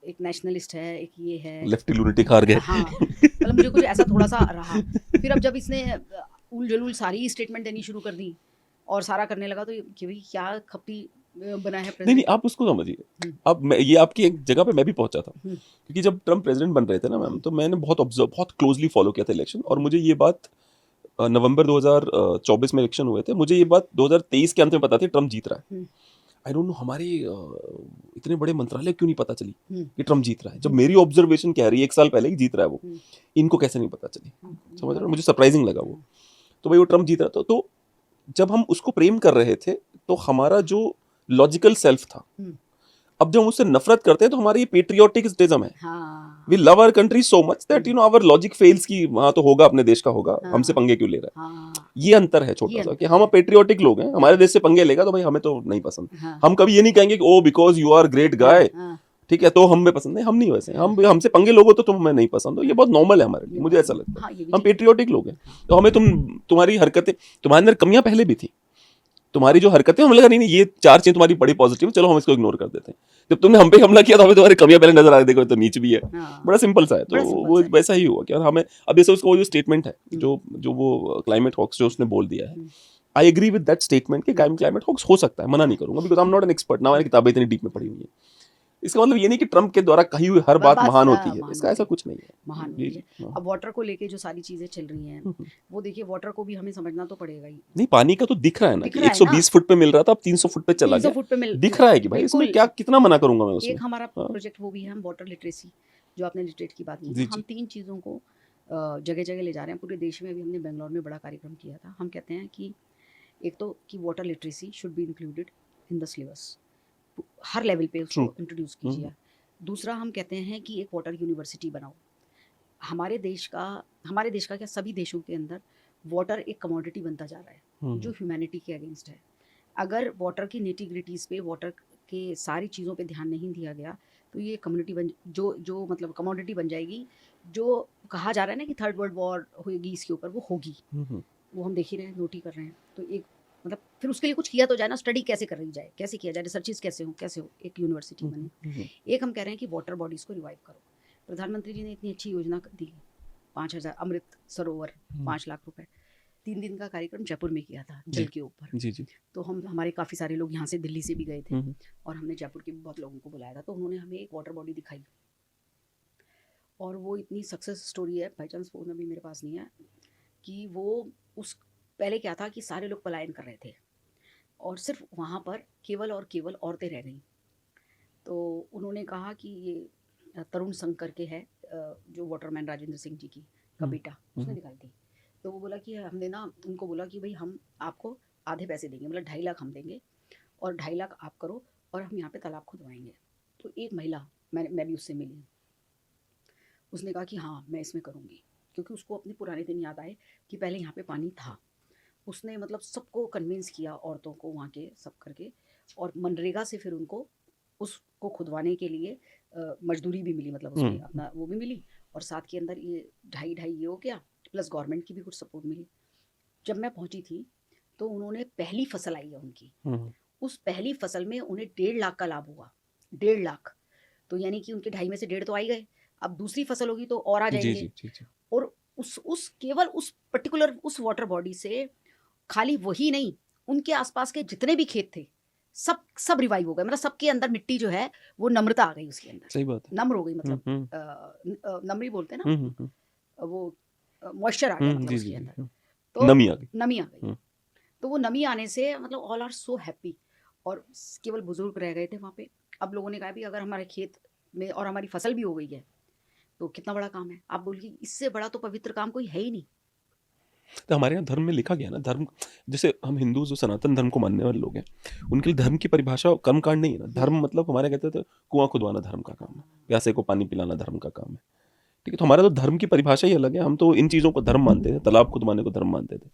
एक नेशनलिस्ट है, एक ये है। लेफ्टी लूनिटिक हार गए। हाँ, मतलब मुझे कुछ ऐसा थोड़ा सा रहा। फिर अब जब इसने उल जलूल सारी स्टेटमेंट देनी शुरू कर दी और सारा करने लगा, तो कि भाई क्या खप्पी बना है नहीं नहीं, प्रेसिडेंट। आप उसको समझिए। हम्म, अब मैं ये आपकी एक जगह पे मैं भी पहुंचा था, हम्म, क्योंकि जब ट्रम्प प्रेसिडेंट बन रहे थे ना मैम, तो मैंने बहुत ऑब्जर्व, बहुत क्लोजली फॉलो किया था इलेक्शन, और मुझे ये बात नवंबर 2024 में इलेक्शन हुए थे, मुझे ये बात 2023 के अंत में पता थी ट्रम्प जीत रहा है। हम्म, आई डोंट नो हमारे इतने बड़े मंत्रालय क्यों नहीं पता चली हम्म, कि ट्रम्प जीत रहा है, जब मेरी ऑब्जर्वेशन कह रही है 1 साल पहले ही जीत रहा है वो। हम्म, इनको कैसे नहीं पता चली? ये समझ रहे बात हो, है। मुझे सरप्राइजिंग लगा वो। तो भाई वो ट्रम्प जीत रहा था, तो जब हम उसको प्रेम कर रहे थे, तो हमारा जो लॉजिकल सेल्फ था, हम्म, अब जब हम उससे नफरत करते हैं तो हमारा ये पेट्रियोटिज्म है। हाँ, we love our country so much that you know our logic fails की वहां तो होगा, अपने देश का होगा, हमसे हाँ, पंगे क्यों ले रहा है। हाँ, ये अंतर है ये छोटा सा, कि अंतर हम है। पेट्रियोटिक लोग हैं, हमारे देश से पंगे लेगा तो भाई हमें तो नहीं पसंद। हाँ, हम कभी ये नहीं कहेंगे कि ओ बिकॉज यू आर ग्रेट हाँ, गाय, हाँ, ठीक है, तो हमें पसंद है। हम नहीं वैसे, हाँ, हम हमसे पंगे लोगो तो तुम हमें नहीं पसंद हो, ये हाँ, बहुत नॉर्मल है हमारे लिए, ये मुझे बात ऐसा है। लगता है। हाँ, ये भी हम ठीक है। पेट्रियोटिक लोग हैं, हाँ, तो हमें तुम्हारी हरकतें, तुम्हारे अंदर कमियां पहले भी थी, तुम्हारी जो हरकतें, हमें लगा नहीं नहीं ये 4 चीजें तुम्हारी बड़ी पॉजिटिव है, चलो हम इसको इग्नोर कर देते हैं। जब तुमने हम पे हमला किया तो हमें तुम्हारी कमियां पहले नजर आ रही, देखो ये तो नीच भी है। हाँ, बड़ा सिंपल सा है, तो बड़ा सिंपल वो सा है। वैसा ही हुआ। क्या हमें अब जैसे उसका वो जो स्टेटमेंट है, हम्म, जो जो वो क्लाइमेट हॉक्स जो उसने बोल दिया है, hmm, I agree with that statement कि हम्म, क्लाइमेट हॉक्स हो सकता है, मना नहीं करूंगा, because I am not an expert ना, मैंने किताबें इतनी डीप में पढ़ी हुई है। इसका मतलब ये नहीं कि ट्रम्प के द्वारा कही हुई हर बात बात महान होती है, महान इसका ऐसा होती है, कुछ नहीं है। महान जी होती जी है। हाँ। अब वाटर को लेके जो सारी चीज़ें चल रही हैं, वो देखिए, वाटर को भी हमें समझना तो पड़ेगा ही। नहीं, पानी का तो दिख रहा है ना दिख कि रहा है ना, 120 फुट पे मिल रहा था, अब 300 फुट पे चला 300 गया। फुट पे दिख रहा है कि भाई इसमें बिल्कुल। क्या, कितना मना करूंगा मैं उसमें। एक हमारा हाँ प्रोजेक्ट वो भी है, हम वाटर लिटरेसी, जो आपने लिटरेट की बात की ना, जी हम जी। 3 चीज़ों को जगह जगह ले जा रहे हैं पूरे देश में। अभी हमने बेंगलोर में बड़ा कार्यक्रम किया था। हम कहते हैं कि एक तो कि water literacy should be included in the syllabus, her level पे ट्रू। उसको इंट्रोड्यूस कीजिए। दूसरा, हम कहते हैं कि एक वाटर यूनिवर्सिटी बनाओ। हमारे देश का, हमारे देश का क्या, सभी देशों के अंदर वाटर एक कमोडिटी बनता जा रहा है जो ह्यूमैनिटी के अगेंस्ट है। अगर वाटर की निटी ग्रिटीज़ पे, वाटर के सारी चीज़ों पे ध्यान नहीं दिया गया, तो ये कम्युनिटी बन, जो जो मतलब कमोडिटी बन जाएगी। जो कहा जा रहा है ना कि थर्ड वर्ल्ड वॉर होगी इसके ऊपर, वो होगी। वो हम देख ही रहे हैं, नोट ही कर रहे हैं। तो एक मतलब फिर उसके लिए कुछ किया तो जाए ना, स्टडी कैसे करी जाए, कैसे किया जाए, रिसर्चेज कैसे हो, एक यूनिवर्सिटी बने। एक हम कह रहे हैं कि वाटर बॉडीज़ को रिवाइव करो। प्रधानमंत्री जी ने इतनी अच्छी योजना दी, 5,000 अमृत सरोवर, 5 लाख रुपए, 3 दिन का कार्यक्रम जयपुर में किया था जल जी के ऊपर। जी जी। तो हम, हमारे काफ़ी सारे लोग यहाँ से, दिल्ली से भी गए थे, और हमने जयपुर के भी बहुत लोगों को बुलाया था। तो उन्होंने हमें एक वाटर बॉडी दिखाई, और वो इतनी सक्सेस स्टोरी है, बाई चांस फ़ोन अभी मेरे पास नहीं है, कि वो उस, पहले क्या था कि सारे लोग पलायन कर रहे थे और सिर्फ वहाँ पर केवल और केवल औरतें रह गईं। तो उन्होंने कहा कि ये तरुण संघ करके है, जो वाटरमैन राजेंद्र सिंह जी की का बेटा, उसने दिखाई थी। तो वो बोला कि हमने ना उनको बोला कि भाई हम आपको आधे पैसे देंगे, मतलब 2.5 लाख हम देंगे और 2.5 लाख आप करो, और हम यहाँ पे तालाब खुदवाएंगे। तो एक महिला, मैं भी उससे मिली, उसने कहा कि हाँ मैं इसमें करूँगी, क्योंकि उसको अपने पुराने दिन याद आए कि पहले यहाँ पे पानी था। उसने मतलब सबको कन्विंस किया, औरतों को वहाँ के सब करके, और मनरेगा से फिर उनको उसको खुदवाने के लिए मजदूरी भी मिली, मतलब उसमें अपना वो भी मिली, और साथ के अंदर ये 2.5 ये हो गया, प्लस गवर्नमेंट की भी कुछ सपोर्ट मिली। जब मैं पहुंची थी तो उन्होंने, पहली फसल आई है उनकी, उस पहली फसल में उन्हें 1.5 लाख का लाभ हुआ। 1.5 लाख, तो यानी कि उनके 2.5 में से 1.5 तो आ ही गए। अब दूसरी फसल होगी तो और आ जी जाएंगे। जी जी जी। और उस केवल उस पर्टिकुलर उस वाटर बॉडी से, खाली वही नहीं, उनके आसपास के जितने भी खेत थे, सब रिवाइव हो गए। मतलब सबके अंदर मिट्टी जो है वो नम्रता आ गई उसके अंदर, सही बात है। नम्र हो गई, मतलब नम्री बोलते हैं ना, वो मॉइस्चर आ गया मतलब जी जी उसके जी। अंदर। तो नमी आ गई। नमी आ गई। तो वो नमी आने से मतलब ऑल आर सो हैप्पी, और केवल बुजुर्ग रह गए थे वहाँ पे। अब लोगों ने कहा भी अगर हमारे खेत में और हमारी फसल भी हो गई है तो कितना बड़ा काम है। आप बोलिए, इससे बड़ा तो पवित्र काम कोई है ही नहीं। तो हमारे यहाँ धर्म में लिखा गया ना, धर्म जैसे हम हिंदू जो सनातन धर्म को मानने वाले लोग हैं, उनके लिए धर्म की परिभाषा कर्मकांड नहीं है ना। धर्म मतलब हमारे कहते थे कुआं खुदवाना धर्म का काम है, प्यासे को पानी पिलाना धर्म का काम है। ठीक है, तो हमारा तो धर्म की परिभाषा ही अलग है। हम तो इन चीज़ों को धर्म मानते थे, तालाब खुदवाने को धर्म मानते थे।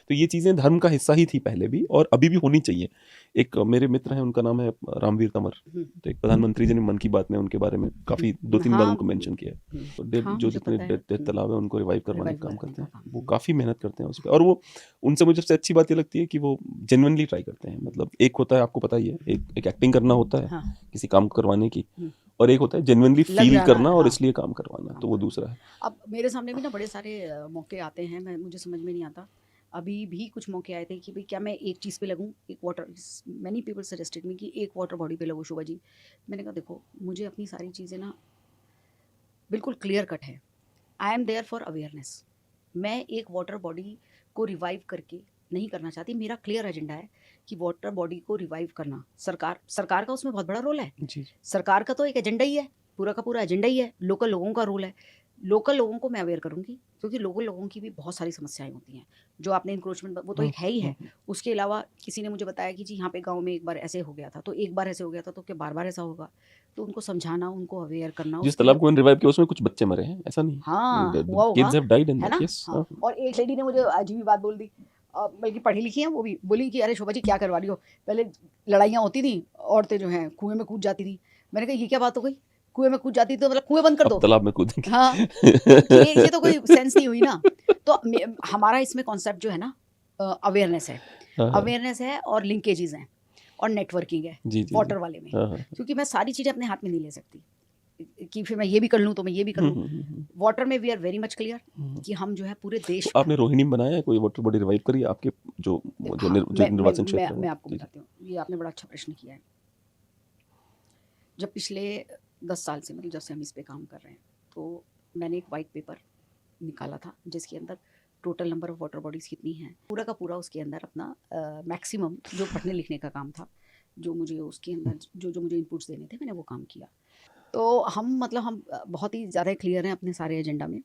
तो ये चीज़ें धर्म का हिस्सा ही थी पहले भी, और अभी भी होनी चाहिए। एक मेरे मित्र हैं, उनका नाम है रामवीर तंवर। तो एक प्रधानमंत्री जी ने मन की बात में उनके बारे में काफ़ी 2-3 बार हाँ उनको मेंशन किया है। तो हाँ जो मुझे जितने पता है। डेड तालाब है उनको रिवाइव करवाने रिवाइव का काम करने करते का हैं, काम। वो काफ़ी मेहनत करते हैं उस पर। और वो उनसे मुझे सबसे अच्छी बात ये लगती है कि वो जेन्युइनली ट्राई करते हैं। मतलब एक होता है, आपको पता ही है, एक एक्टिंग करना होता है हाँ किसी काम को करवाने की, हम्म, और एक होता है जेन्युइनली लग फील जाना, करना और हाँ इसलिए काम करवाना, काम तो वो करना। दूसरा है। अब मेरे सामने भी ना बड़े सारे मौके आते हैं, मैं मुझे समझ में नहीं आता। अभी भी कुछ मौके आए थे कि भाई क्या मैं एक चीज़ पे लगूं, एक water, many people suggested me कि एक वाटर बॉडी पे लगो शोभा जी। मैंने कहा देखो, मुझे अपनी सारी चीज़ें ना बिल्कुल क्लियर कट है। I am there for awareness. मैं एक वाटर बॉडी को रिवाइव करके नहीं करना चाहती। मेरा क्लियर एजेंडा है कि वाटर बॉडी को रिवाइव करना, सरकार का उसमें बहुत बड़ा रोल है। जी, सरकार का तो एक एजेंडा ही है, पूरा का पूरा एजेंडा ही है। लोकल लोगों का रोल है। लोकल लोगों को मैं अवेयर करूंगी, क्योंकि लोकल लोगों की भी बहुत सारी समस्याएं होती हैं। जो आपने इंक्रोचमेंट, वो तो एक है ही है। उसके अलावा किसी ने मुझे बताया कि जी यहाँ पे गांव में एक बार ऐसे हो गया था, तो एक बार ऐसे हो गया था तो क्या बार बार ऐसा होगा? तो उनको समझाना, उनको अवेयर करना, जिस उसके लिए तालाब को रिवाइव किया उसमें कुछ बच्चे मरे हैं, ऐसा नहीं? हाँ हुआ किड्स होगा, हैव डाइड इन है दैट, ना? यस। हाँ, और एक लेडी ने मुझे अजीब ही बात बोल दी, बल्कि पढ़ी लिखी है वो भी, बोली कि अरे शोभा जी क्या करवा रही हो, पहले लड़ाइयाँ होती थी, औरतें जो हैं कुएं में कूद जाती थी। मैंने कहा ये क्या बात हो गई, कुएं में कूद जाती थी तो मतलब कुएं बंद कर अब दो। तालाब में कूदेंगे। हाँ, तो ये तो कोई सेंस नहीं हुई ना। तो हमारा इसमें कॉन्सेप्ट जो है ना, अवेयरनेस है। हाँ, हाँ। अवेयरनेस है और लिंकेजेस हैं और नेटवर्किंग है जी, जी, जी। वाटर वाले में। हाँ, हाँ। क्योंकि मैं सारी चीज़ें अपने हाथ में नहीं ले सकती कि फिर मैं ये भी कर लूँ तो मैं ये भी कर हुँ, लूँ। हुँ, हुँ, हुँ। वाटर में we are very much clear हुँ। कि हम जो है पूरे तो देश, आपने रोहिणी में बनाया है कोई वाटर बॉडी रिवाइव करी है आपके जो हाँ, जो निर्वाचन क्षेत्र है वो? मैं आपको जी, जी। बताती हूँ। ये आपने बड़ा अच्छा प्रश्न किया है। जब पिछले 10 साल से, मतलब जब से हम इस पे काम कर रहे हैं, तो मैंने एक वाइट पेपर निकाला था जिसके अंदर total number of water bodies कितनी हैं, पूरा का पूरा उसके अंदर अपना मैक्सिमम जो पढ़ने लिखने का काम था, जो मुझे उसके अंदर जो मुझे इनपुट्स देने थे, मैंने वो काम किया। तो हम मतलब हम बहुत ही ज़्यादा क्लियर हैं अपने सारे एजेंडा में।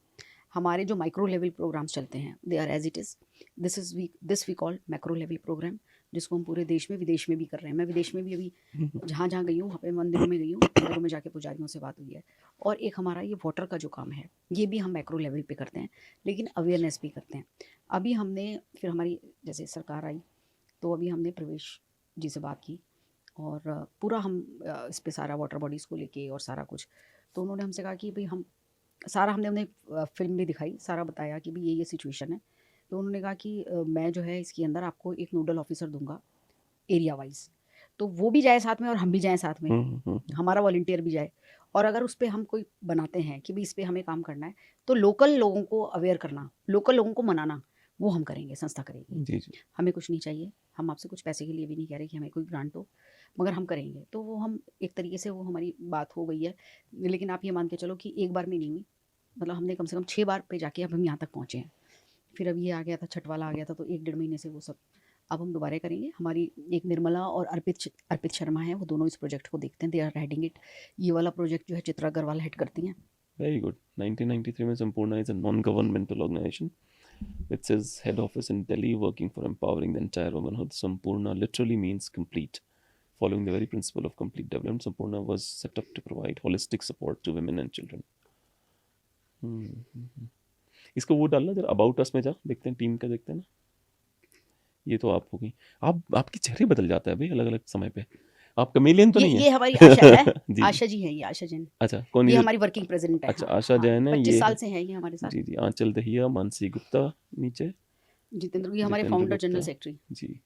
हमारे जो माइक्रो लेवल प्रोग्राम्स चलते हैं, they are as it is. This we call macro level program, जिसको हम पूरे देश में, विदेश में भी कर रहे हैं। मैं विदेश में भी अभी हुँ, हुँ। जहाँ जहाँ गई हूँ, वहाँ पे मंदिरों में गई हूँ, मंदिरों में जाके पुजारियों से बात हुई है। और एक हमारा ये वाटर का जो काम है, ये भी हम मैक्रो लेवल पे करते हैं, लेकिन अवेयरनेस भी करते हैं। अभी हमने, फिर हमारी जैसे सरकार आई, तो अभी हमने प्रवेश जी से बात की, और पूरा हम इस पे सारा वाटर बॉडीज़ को लेके और सारा कुछ, तो उन्होंने हमसे कहा कि भाई हम सारा, हमने उन्हें फ़िल्म भी दिखाई, सारा बताया कि भाई ये सिचुएशन है। तो उन्होंने कहा कि मैं जो है इसके अंदर आपको एक नोडल ऑफिसर दूंगा एरिया वाइज, तो वो भी जाए साथ में और हम भी जाएं साथ में, हुँ, हुँ, हुँ, हुँ। हमारा वॉलंटियर भी जाए। और अगर उस पर हम कोई बनाते हैं कि भाई इस पे हमें काम करना है, तो लोकल लोगों को अवेयर करना, लोकल लोगों को मनाना, वो हम करेंगे, संस्था करेगी। जी, जी। हमें कुछ नहीं चाहिए, हम आपसे कुछ पैसे के लिए भी नहीं कह रहे कि हमें कोई ग्रांट दो, मगर हम करेंगे। तो वो हम एक तरीके से, वो हमारी बात हो गई है। लेकिन आप ये मान के चलो कि एक बार में नहीं हुई, मतलब हमने कम से कम 6 बार पे जाके अब हम यहाँ तक पहुँचे हैं। फिर अब ये आ गया था, छठ वाला आ गया था, तो 1 डेढ़ महीने से वो सब अब हम दोबारा करेंगे। हमारी एक निर्मला और अर्पित शर्मा है, वो दोनों इस प्रोजेक्ट को देखते हैं, दे आर हेडिंग इट। ये वाला प्रोजेक्ट जो है चित्रा अग्रवाल हेड करती हैं। Very good. 1993 में Sampurna is a non governmental organization with its head office in Delhi working for empowering the entire womanhood. Sampurna literally means complete. Following the very principle of complete development, Sampurna was set up to provide holistic support to women and children. हम्म। इसको वो डालना जरा, about us में जा, देखते हैं team का, देखते हैं ना। ये तो आप हो गई। आप, आपकी चेहरे बदल जाता है भाई अलग अलग समय पे। आप कमेलियन तो नहीं है? ये हमारी आशा है। जी, जी। आशा जी है, ये आशा जैन, अच्छा, कौन ये ये? हमारी वर्किंग प्रेसिडेंट है। अच्छा, हाँ आशा हाँ, जैन है, 25 ये साल है। से है ये हमारे साथ। जी, जी। आंचल दहिया, मानसी गुप्ता नीचे, जितेंद्र, ये हमारे Jitendra founder general Gupta, secretary. जी।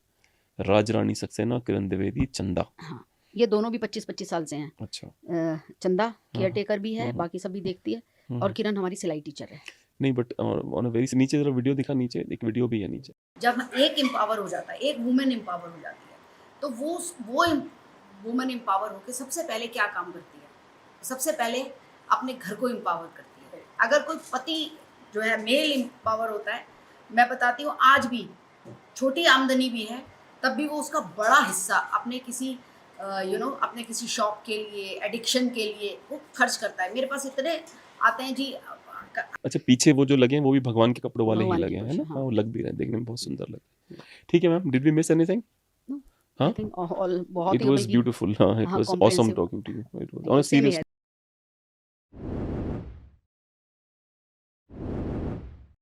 राजरानी सक्सेना, किरण द्विवेदी, चंदा। हाँ, ये दोनों भी 25-25 साल से हैं। अच्छा। चंदा हाँ, केयर हाँ। टेकर भी है, हम्म, बाकी सब भी देखती है, हम्म, और किरण हमारी सिलाई टीचर है। नहीं, बट ऑन अ वेरी नीचे जरा वीडियो दिखा, नीचे एक वीडियो भी है नीचे। जब एक एम्पावर हो जाता है, एक वुमेन एम्पावर हो जाती है, तो वो वुमेन एम्पावर होकर सबसे पहले क्या काम करती है? सबसे पहले अपने घर को एम्पावर करती है। अगर कोई पति जो है मेल एम्पावर होता है, मैं बताती हूँ, आज भी छोटी आमदनी भी है, तब भी वो उसका बड़ा हिस्सा अपने किसी अपने किसी शौक के लिए, एडिक्शन के लिए वो खर्च करता है। मेरे पास इतने आते हैं जी, अच्छा, पीछे वो जो लगे हैं वो भी भगवान के कपड़ों वाले ही भगवान के लगे हैं, है कुछ, ना? हाँ। हाँ, वो लग भी रहे हैं, देखने में बहुत सुंदर लग रहे हैं। ठीक है ma'am, did we miss anything? No, हाँ? आई थिंक ऑल बहुत It ही was बल्कि beautiful. It हाँ, was awesome comprehensive talking to you. It was thank on you, a same serious here.